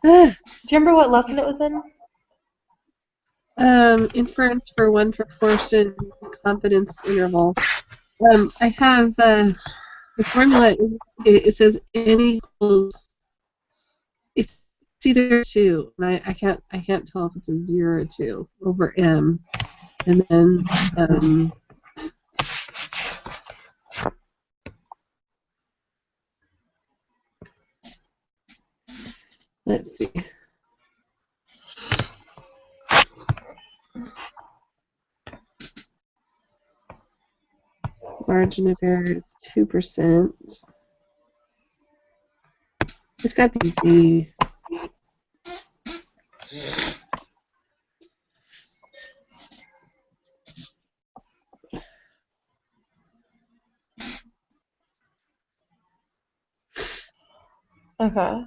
Do you remember what lesson it was in? Inference for one proportion confidence interval. I have the formula. It says n equals. It's either 2, and I can't tell if it's a 0 or 2 over m, and then let's see. Margin of error is 2%. It's got to be Z. Okay.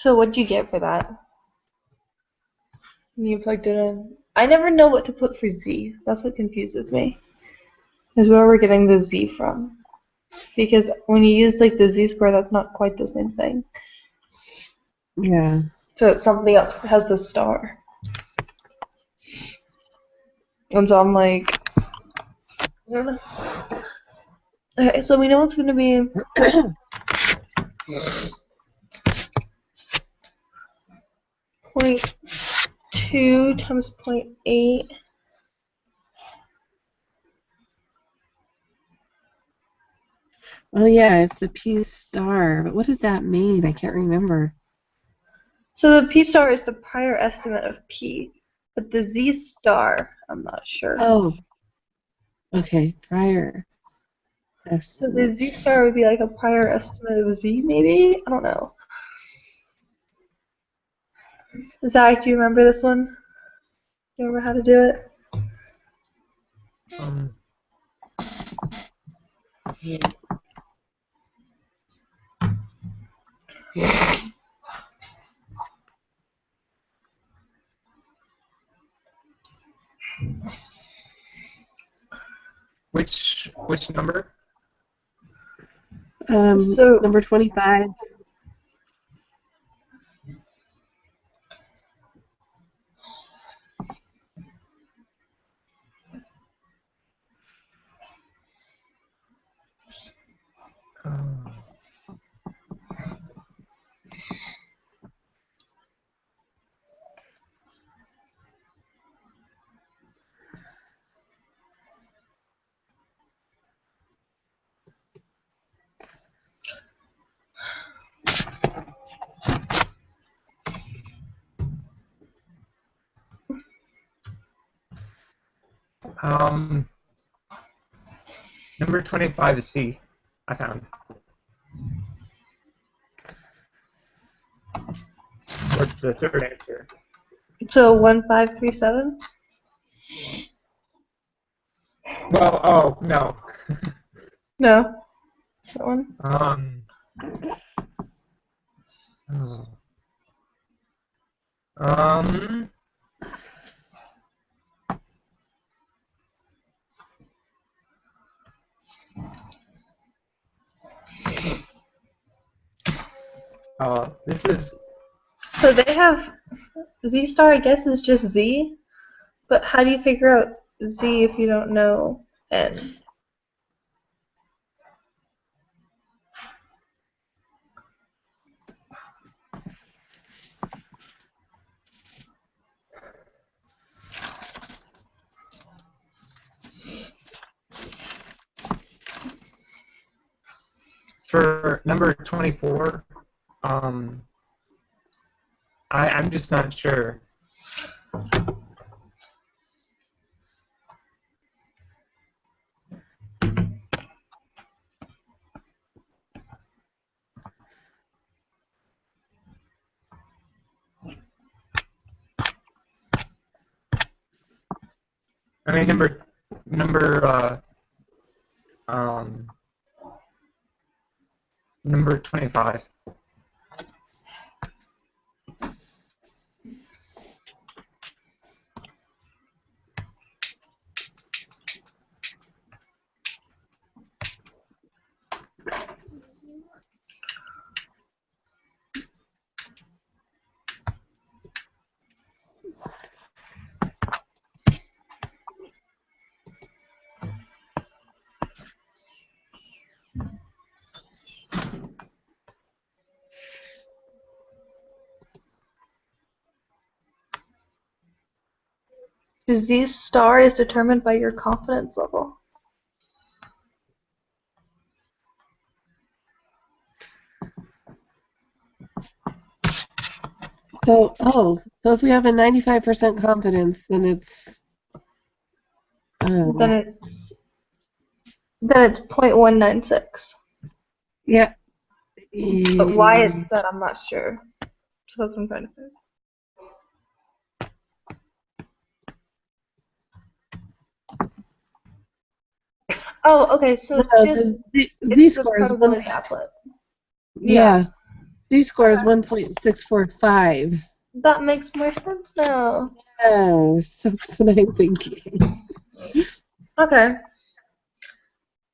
So what'd you get for that? When you plugged it in. I never know what to put for Z. That's what confuses me. Is where we're getting the Z from. Because when you use like the Z-square, that's not quite the same thing. Yeah. So it's something else that has the star. And so I'm like, I don't know. Okay, so we know it's going to be 0.2 times 0.8. Oh yeah, it's the P star. But what did that mean? I can't remember. So the P star is the prior estimate of P, but the Z star, I'm not sure. Oh. Okay, prior So the estimate. Z star would be like a prior estimate of Z, maybe? I don't know. Zach, do you remember this one? Do you remember how to do it? Which number? So Number 25. Number 25 is C. I found. What's the third answer? so 1537? Well, oh no. No. That one? Oh. Um. This is. So they have Z star, I guess, is just Z, but how do you figure out Z if you don't know N? For number 24, I'm just not sure. I mean, number 25. Z star is determined by your confidence level. So if we have a 95% confidence, then it's Then it's 0.196. yeah. But why it's that, I'm not sure. So that's what I'm trying to figure. Oh, okay. So it's No, just the Z it's the score is probability output. Yeah. Z-score is 1.645. That makes more sense now. Yes, that's what I'm thinking. Okay.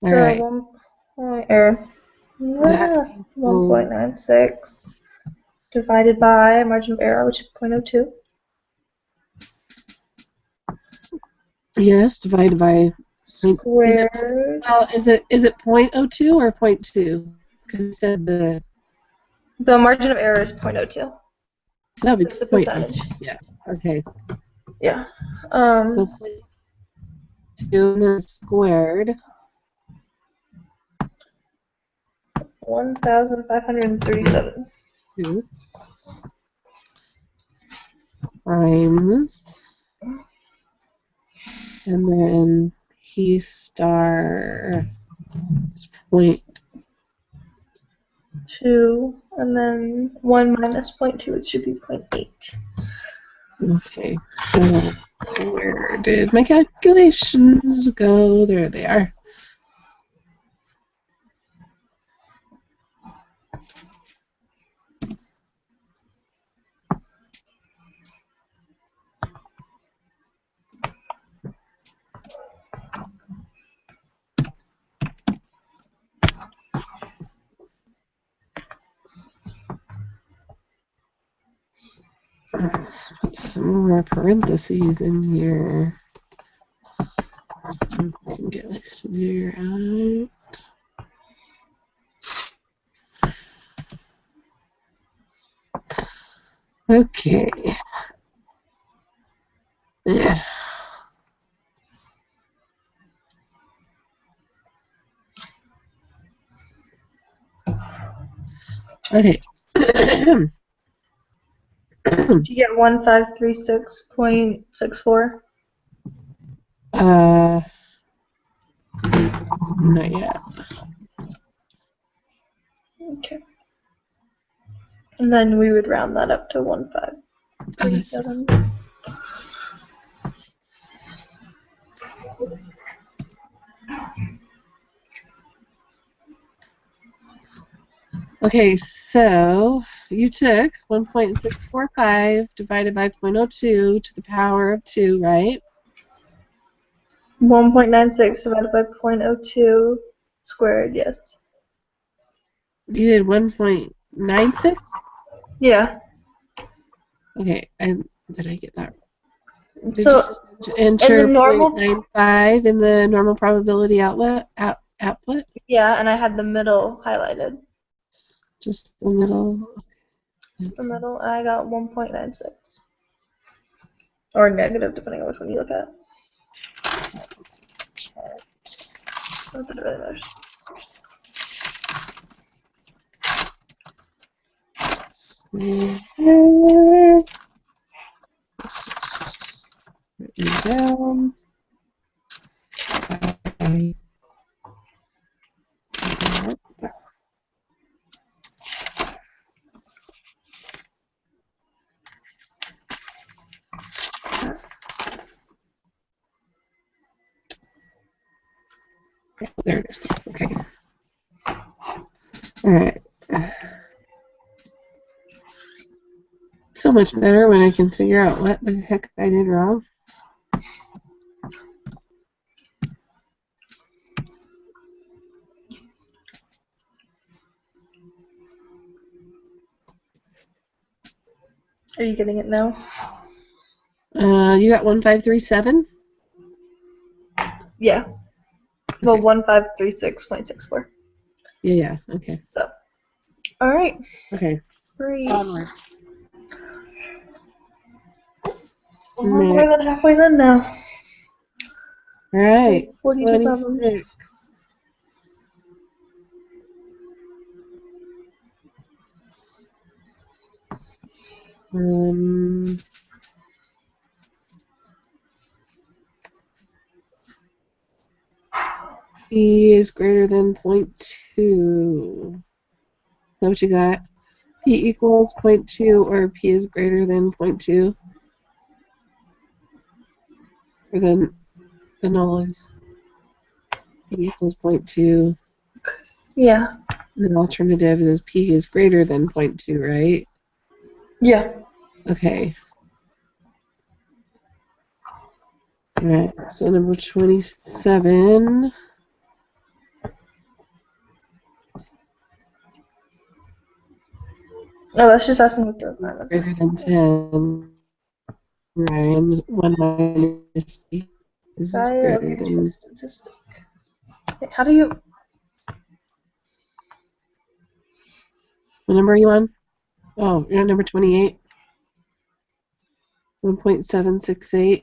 All So right. 1.96 divided by margin of error, which is 0.02. Yes, divided by. Squared. Is it 0.02 or 0.2? Because it said the. The margin of error is 0.02. So that would be It's a 0.02. percentage. Yeah. Okay. Yeah. So 0.2 and then squared. 1,537. 2 times. And then P star is 2, and then 1 minus 0.2, it should be 0.8. Okay. So where did my calculations go? There they are. Let's put some more parentheses in here. I can get this to do right. Okay. Yeah. Okay. You get 1536.64. Not yet. Okay. And then we would round that up to Oh, that's 1537. Okay, so you took 1.645 divided by 0.02 to the power of 2, right? 1.96 divided by 0.02 squared, yes. You did 1.96? Yeah. Okay, did I get that? Did So you just enter in the normal, 0.95 in the normal probability output? yeah, and I had the middle highlighted. Just the middle. Just the middle, I got 1.96. Or negative, depending on which one you look at. Not that it really matters. Written down. There it is. Okay. All right. So much better when I can figure out what the heck I did wrong. Are you getting it now? You got 1537? Yeah. Well, 1536.64. Yeah. Okay. So, all right. Okay. Great. Onward. We're more than halfway done now. All right. 42 problems. 26. P is greater than 0.2. Is that what you got? P equals 0.2 or P is greater than 0.2? Or then the null is P equals 0.2. Yeah. The alternative is p is greater than 0.2, right? Yeah. Okay. All right. So number 27. Oh, that's just asking what the Greater than 10. Right. 1 minus p is greater Okay, than. statistic. Wait, how do you? What number are you on? Oh, you're on number 28. 1.768.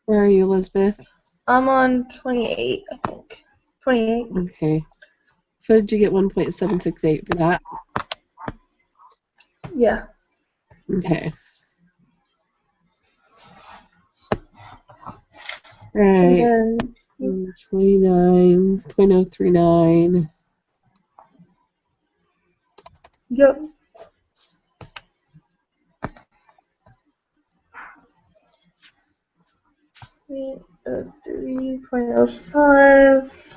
Where are you, Elizabeth? I'm on 28, I think. 28. Okay. So did you get 1.768 for that? Yeah. Okay. All right. And then 29.039. yep. Wait, 3.05.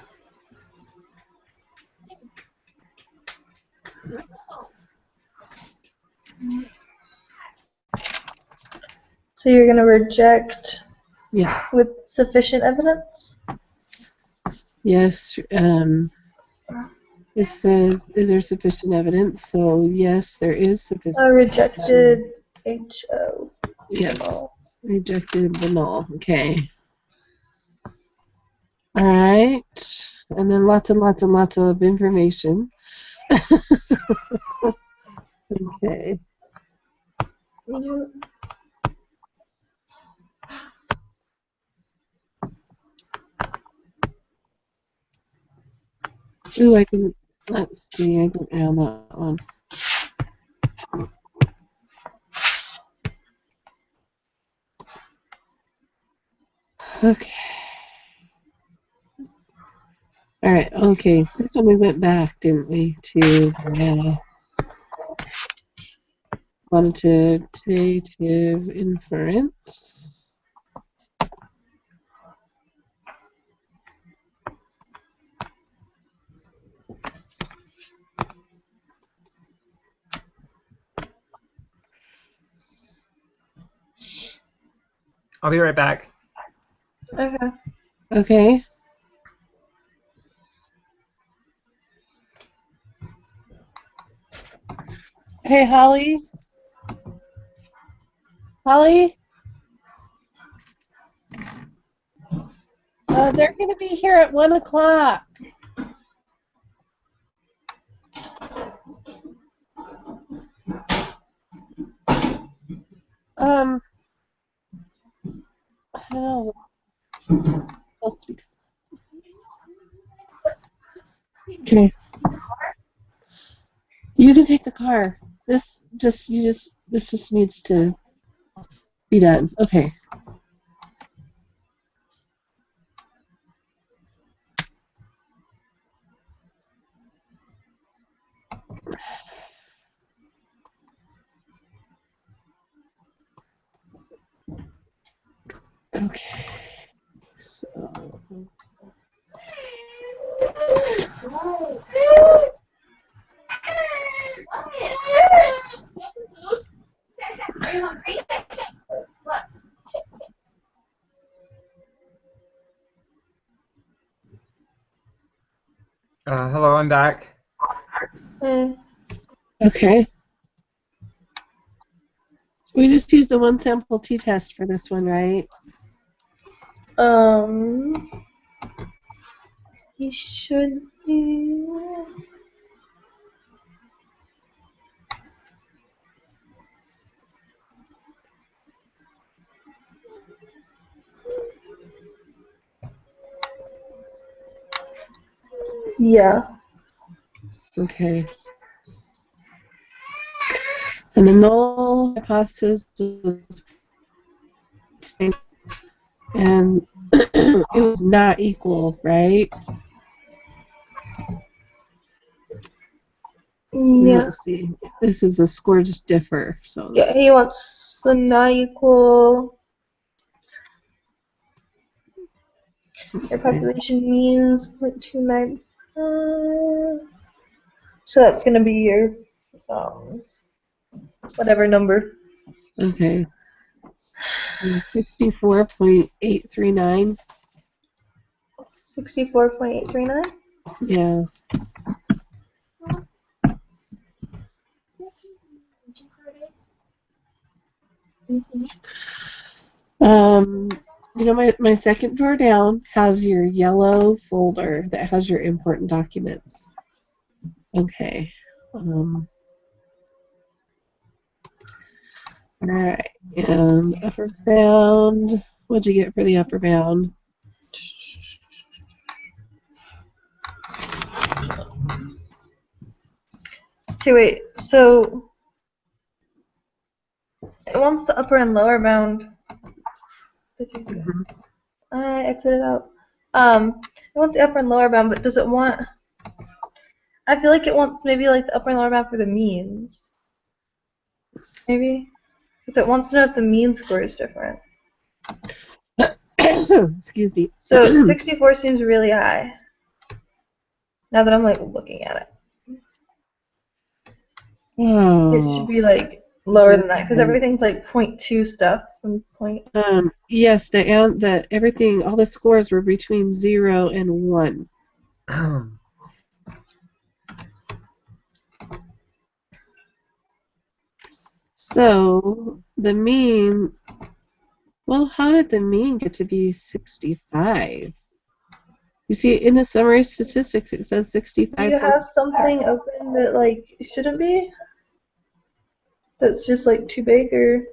So you're gonna reject Yeah. with sufficient evidence? Yes. It says, is there sufficient evidence? So yes, there is I sufficient. rejected HO. Yes. Rejected the null. Okay. All right. And then lots and lots and lots of information. Okay. Ooh, I can, let's see, I can add that one. Okay. All right, okay. This one we went back, didn't we, to quantitative inference. I'll be right back. Okay. Okay. Hey, Holly? Holly? They're going to be here at 1 o'clock. I don't know. Supposed to be. Okay. You can take the car. This just needs to be done. Okay. Okay. So. Hello, I'm back. Okay. We just used the one sample t-test for this one, right? You should be. Yeah. Okay. And the null hypothesis was, and it was not equal, right? Yeah. Let's see. This is the scores differ. So Yeah, he wants the not equal. Your population means 0.29. So that's gonna be your whatever number. okay. 64.839. 64.839. Yeah. You know, my second drawer down has your yellow folder that has your important documents. Okay. All right. And upper bound. What'd you get for the upper bound? Okay, wait. So it wants the upper and lower bound. Mhm. I exited out. It wants the upper and lower bound, but does it want? I feel like it wants maybe like the upper and lower bound for the means. Maybe, because it wants to know if the mean score is different. Excuse me. So 64 seems really high. Now that I'm like looking at it, it should Oh. be like lower than that because everything's like 0.2 stuff and point. Yes, the everything, all the scores were between 0 and 1. So the mean, well, how did the mean get to be 65? You see, in the summary statistics, it says 65. Do you have something open that like shouldn't be? That's just like too big or?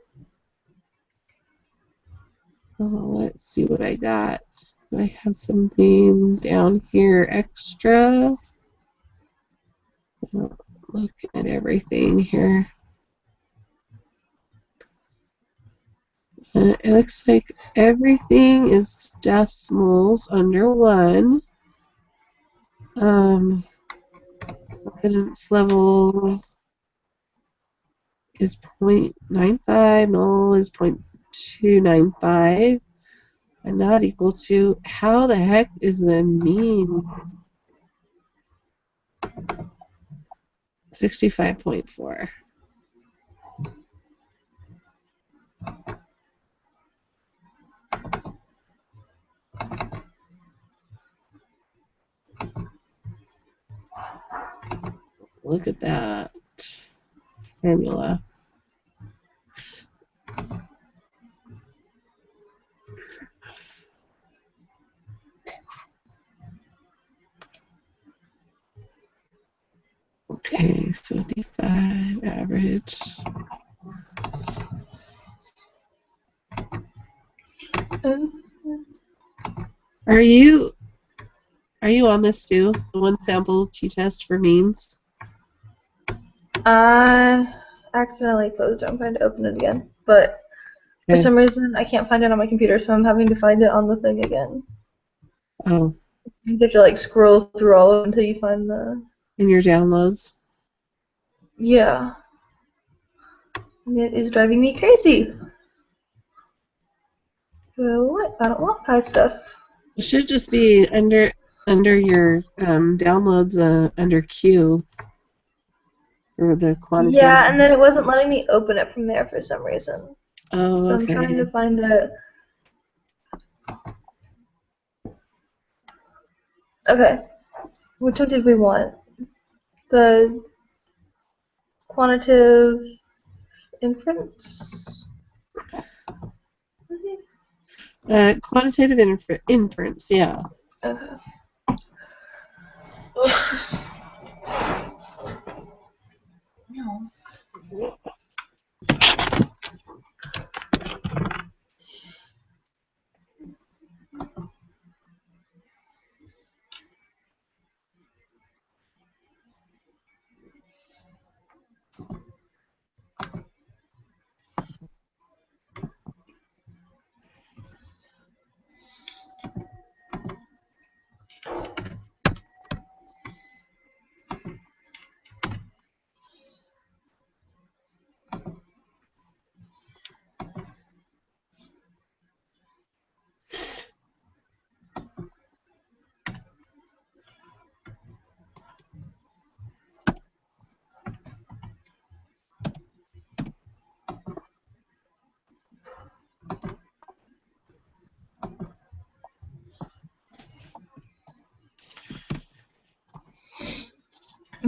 Oh, let's see what I got. Do I have something down here extra? Looking at everything here. It looks like everything is decimals under 1. Confidence level is 0.95, null is 0.295, and not equal to. How the heck is the mean 65.4? Look at that formula. Okay, so D5 average. Are you on this too? The one sample t-test for means? I accidentally closed it. I'm trying to open it again, but for Okay. some reason I can't find it on my computer, so I'm having to find it on the thing again. Oh, You have to like scroll through all of it until you find the. in your downloads. Yeah. And it is driving me crazy. What? I don't want pie stuff. It should just be under your downloads under Q or the quantitative. Yeah, and then it wasn't letting me open it from there for some reason. Oh, So okay. I'm trying to find it. Okay. Which one did we want? The quantitative inference? Quantitative inference, yeah. Okay. No.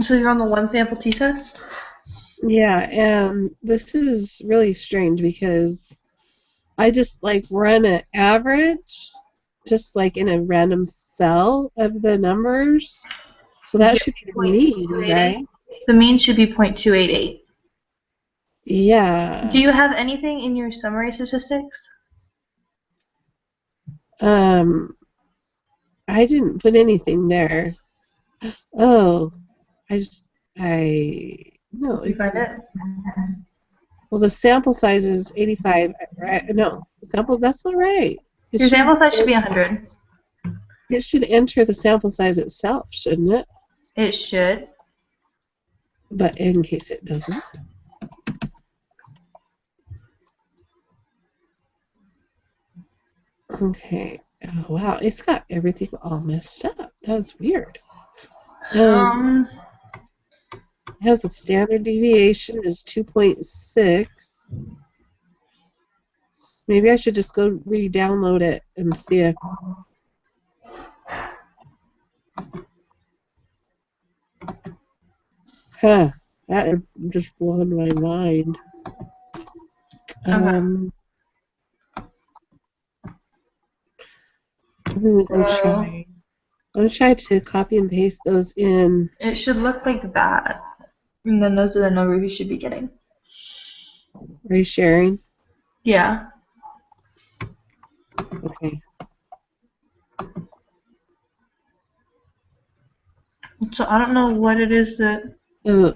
So you're on the one sample t-test? Yeah, and this is really strange because I just like run an average, just like in a random cell of the numbers. So that Yeah, should be the mean, right? The mean should be 0.288. Yeah. Do you have anything in your summary statistics? I didn't put anything there. Oh, no, You find it? well, the sample size is 85, right? No, that's not right. Your sample size should be 100. It should enter the sample size itself, shouldn't it? It should. But in case it doesn't. Okay. Oh, wow, it's got everything all messed up. That's weird. It has a standard deviation is 2.6. Maybe I should just go re-download it and see if. Huh. That is just blowing my mind. I'm gonna try to copy and paste those in. It should look like that. And then those are the numbers you should be getting. Are you sharing? Yeah. Okay. So I don't know what it is that... So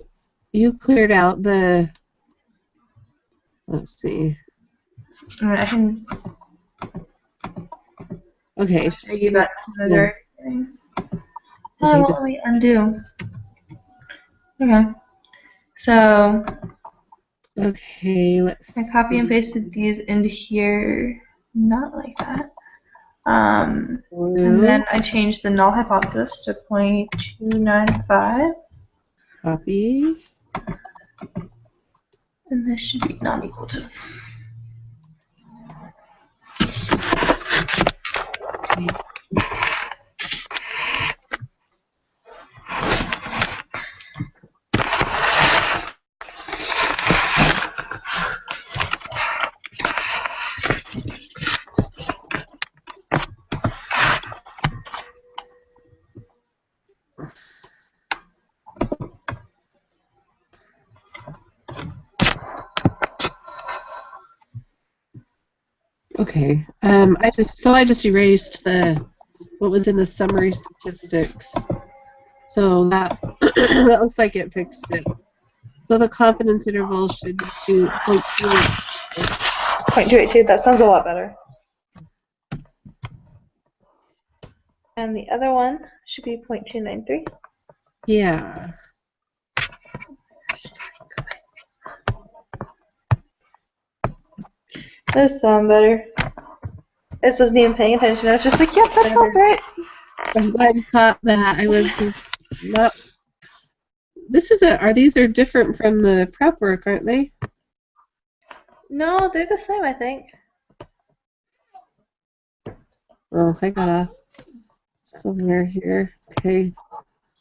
you cleared out the... Let's see. I can... Okay. show you back to the very beginning. Okay, What will we undo? Okay. So... Okay, let's I copy and pasted these into here. Not like that. And then I changed the null hypothesis to 0.295. Copy. And this should be not equal to. Okay. Okay. I just erased what was in the summary statistics. So that that looks like it fixed it. So the confidence interval should be 2.2. 0.282, that sounds a lot better. And the other one should be 0.293. Yeah. Those sound better. I just wasn't even paying attention. I was just like, yep, that sounds right. I'm glad you caught that. I was not. These are different from the prep work, aren't they? No, they're the same, I think. Oh, I got somewhere here. Okay.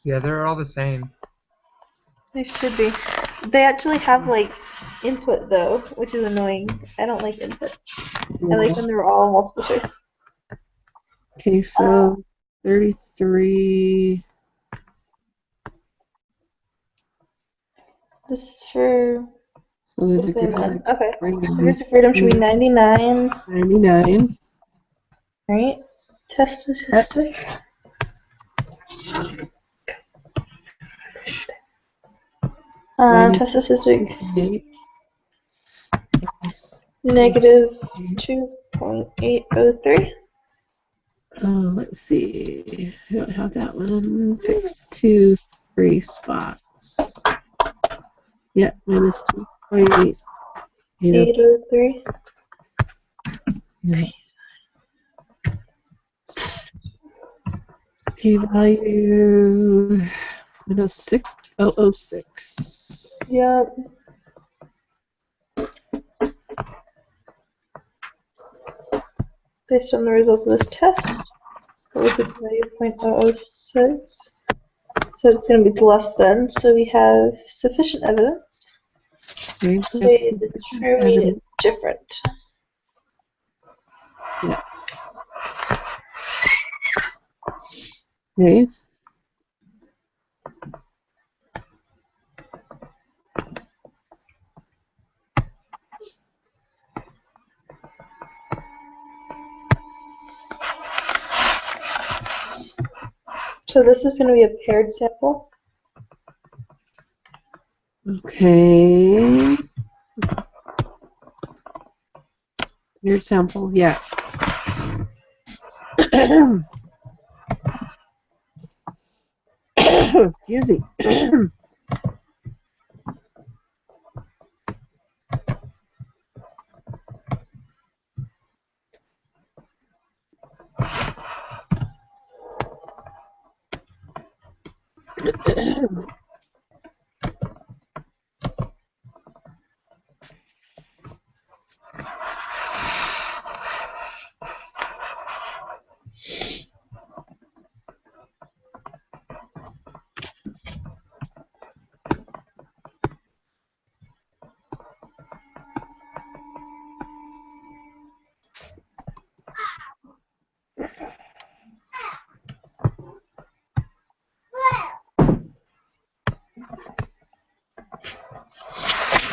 Yeah, they're all the same. They should be. They actually have like input though, which is annoying. I don't like input. I like when they're all multiple choice. Okay, so 33. This is for So the there's same one. Okay. freedom. Degrees of freedom should be 99. 99. Right? Test statistic. Test statistic. Negative 2.803. Let's see. I don't have that one. Fix 2 free spots. Yeah, minus 2.803. Yeah. P value minus 6,006. Yep. Based on the results of this test, what was the value of 0.006? So it's going to be less than. So we have sufficient evidence. Okay, So that's we sufficient determine evidence. it's different. Yeah. Okay. So this is going to be a paired sample. Okay. Your sample, yeah. Excuse me.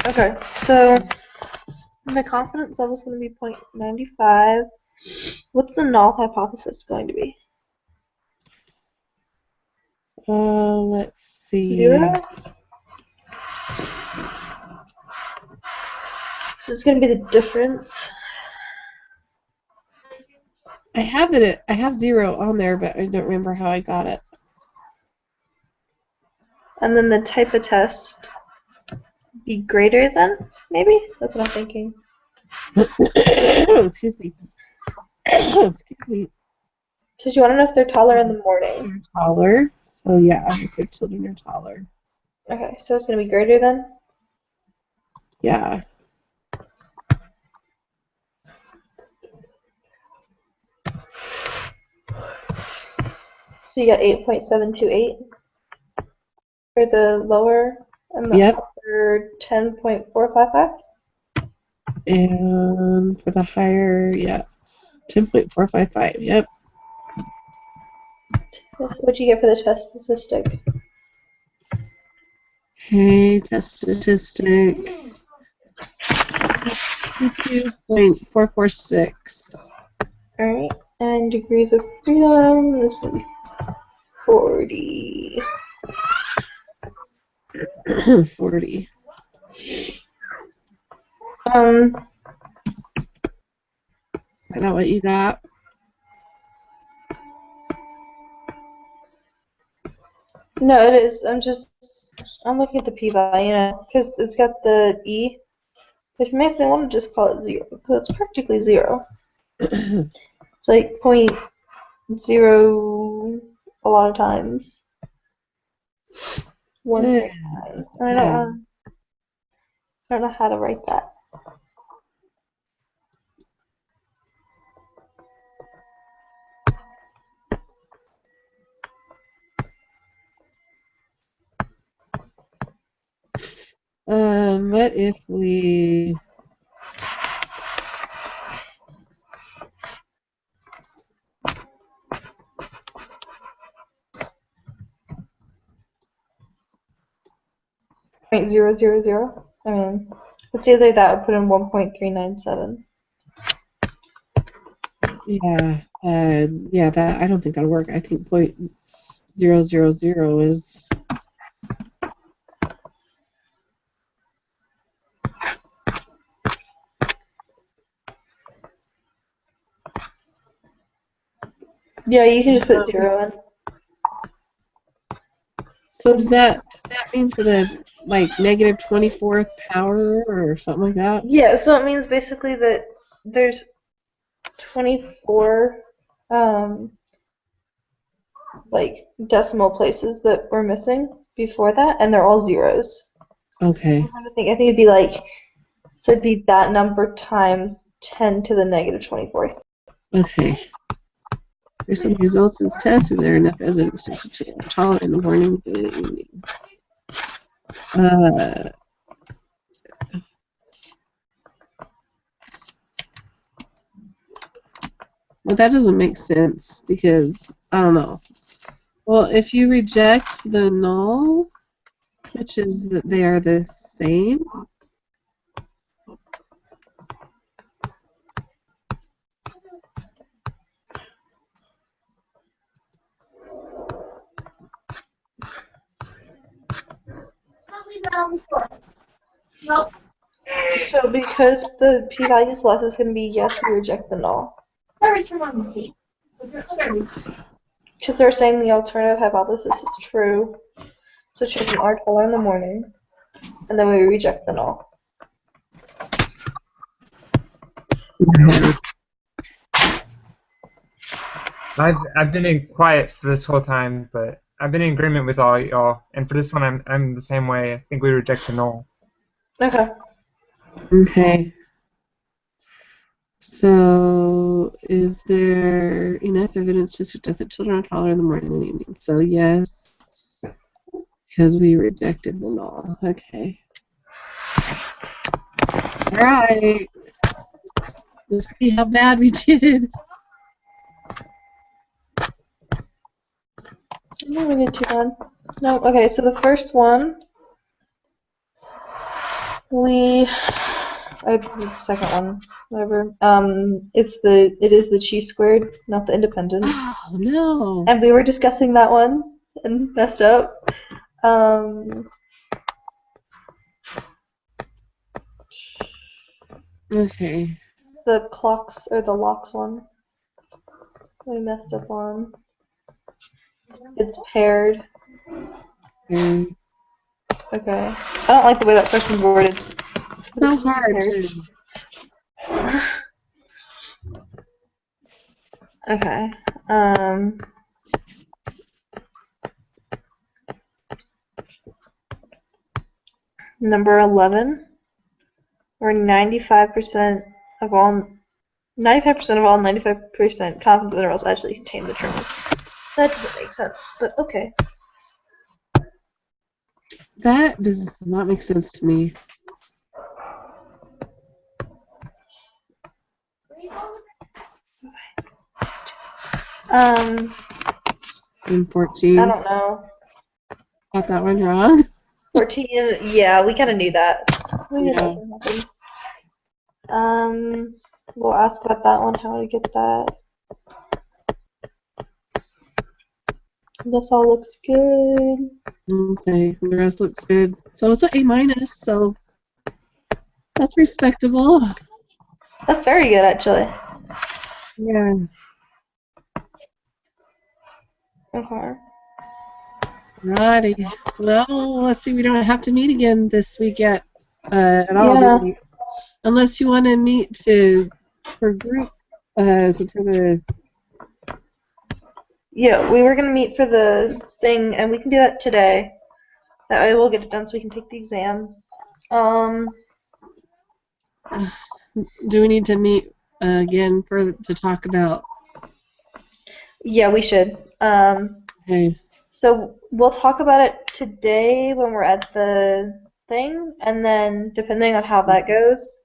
Okay, so the confidence level is going to be 0.95. What's the null hypothesis going to be? Let's see. 0? So it's going to be the difference. I have I have 0 on there, but I don't remember how I got it. And then the type of test be greater than, maybe? That's what I'm thinking. Excuse me. Excuse me. Because you want to know if they're taller in the morning. They're taller. So yeah, if their children are taller. Okay, so it's going to be greater than? Yeah. So you got 8.728 for the lower and the Yep. upper 10.455? And for the higher, yeah, 10.455. Yep. So what'd you get for the test statistic? Okay, test statistic. 2.446. Alright, and degrees of freedom is going to be 40. 40. Find out what you got. No, it is. I'm looking at the p-value, because it's got the e, which makes me want to just call it 0, because it's practically 0. It's like 0.0 a lot of times. 1.9. I don't know how to write that. What if we... .000. I mean, it's either that or put in 1.397. Yeah, yeah, that I don't think that'll work. I think .000 is... Yeah, you can just put 0 in. So does that mean for the like negative 24th power or something like that? Yeah, so it means basically that there's 24 like decimal places that we're missing before that, and they're all zeros. Okay. I think it'd be like, so it'd be that number times 10 to the negative 24th. Okay. Based on the results of this test, is there enough evidence to tolerate in the morning for the evening? Well, that doesn't make sense because, I don't know. Well, if you reject the null, which is that they are the same, So because the p-value is less, it's going to be yes, we reject the null. Because they're saying the alternative hypothesis is true. So choosing our color in the morning, and then we reject the null. I've been in quiet for this whole time, but I've been in agreement with all y'all. And for this one, I'm the same way. I think we reject the null. Okay. Okay. So, is there enough evidence to suggest that children are taller in the morning than evening? So, yes, because we rejected the null. Okay. All right. Let's see how bad we did. I think we did too bad. No. Okay. So the first one, the second one, whatever. It is the chi squared, not the independent. Oh no. And we were discussing that one and messed up. Okay. The clocks or the locks one. We messed up on. It's paired. Okay. Okay. I don't like the way that question's worded. So hard paired. to. Okay. Number 11. Where 95% of all 95% confidence intervals actually contain the term. That doesn't make sense, but okay. That does not make sense to me. In 14. I don't know. Got that one wrong? 14, yeah, we kind of knew that. We knew Yeah. that was gonna happen. We'll ask about that one, how to get that. This all looks good. Okay, the rest looks good. So it's an A-, so that's respectable. That's very good, actually. Yeah. Okay. Righty. Well, let's see. We don't have to meet again this week yet at all, Yeah. do we? Unless you want to meet for group for the. Yeah, we were gonna meet for the thing, and we can do that today. That way we'll get it done so we can take the exam. Do we need to meet again to talk about? Yeah, we should. Okay. So we'll talk about it today when we're at the thing, and then depending on how that goes,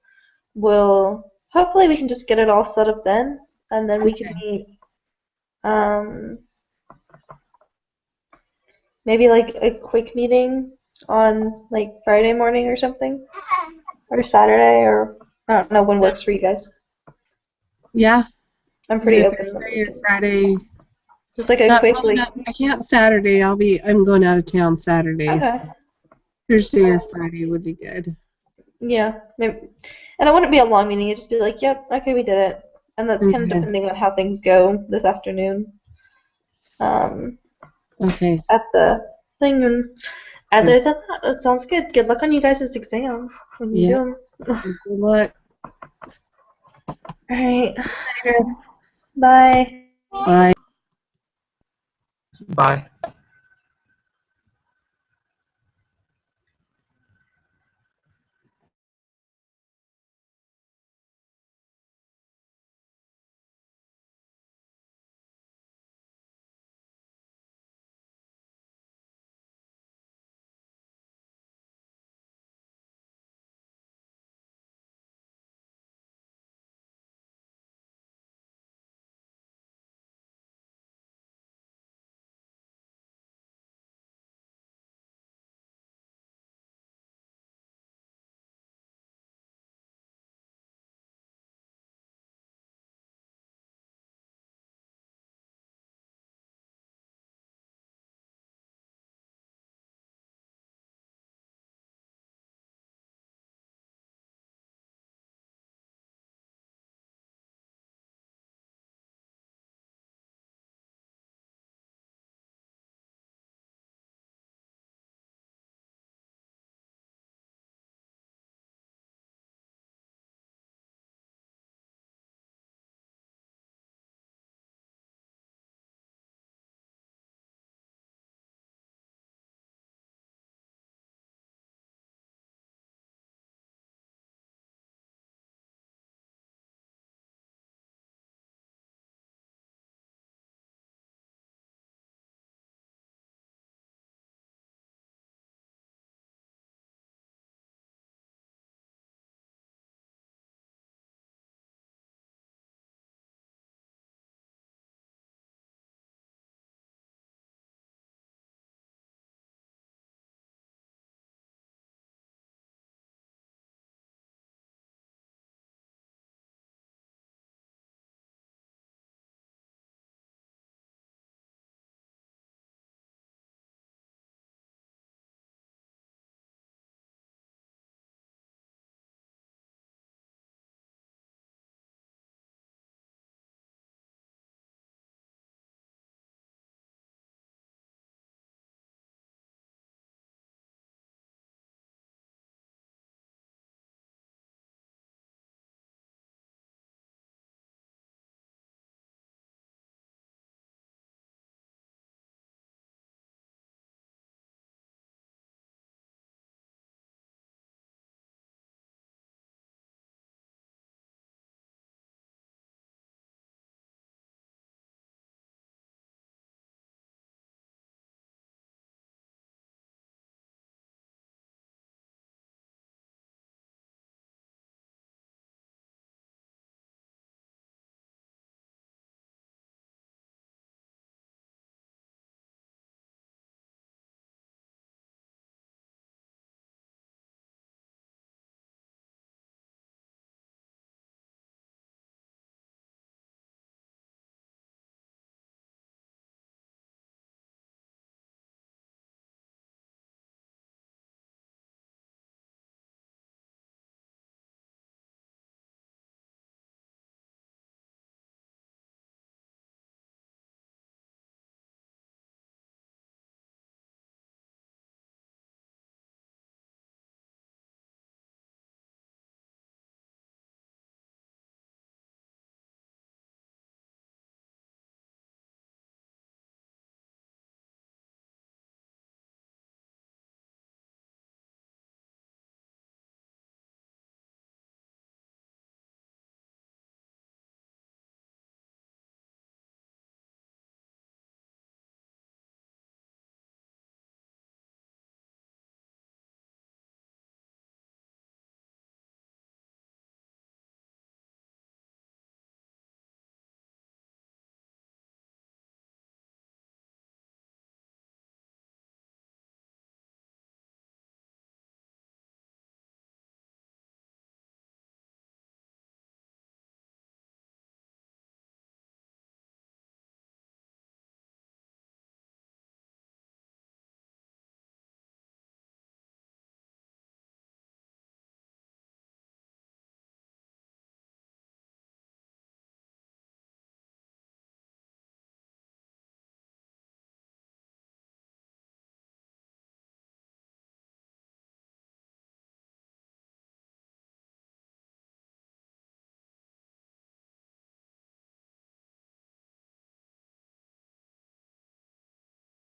hopefully we can just get it all set up then, and then we can meet. Maybe like a quick meeting on like Friday morning or something, or Saturday, or I don't know when works for you guys. Yeah. I'm pretty Either open. Thursday or Friday. Just like a quick like. I can't Saturday. I'm going out of town Saturday. Okay. So Thursday or Friday would be good. Yeah, maybe. And it wouldn't be a long meeting. It'd just be like, yep, okay, we did it. And that's kind of depending on how things go this afternoon. Okay. At the thing. And other than that, it sounds good. Good luck on you guys' exam when you do them. Good luck. Alright. Bye. Bye. Bye.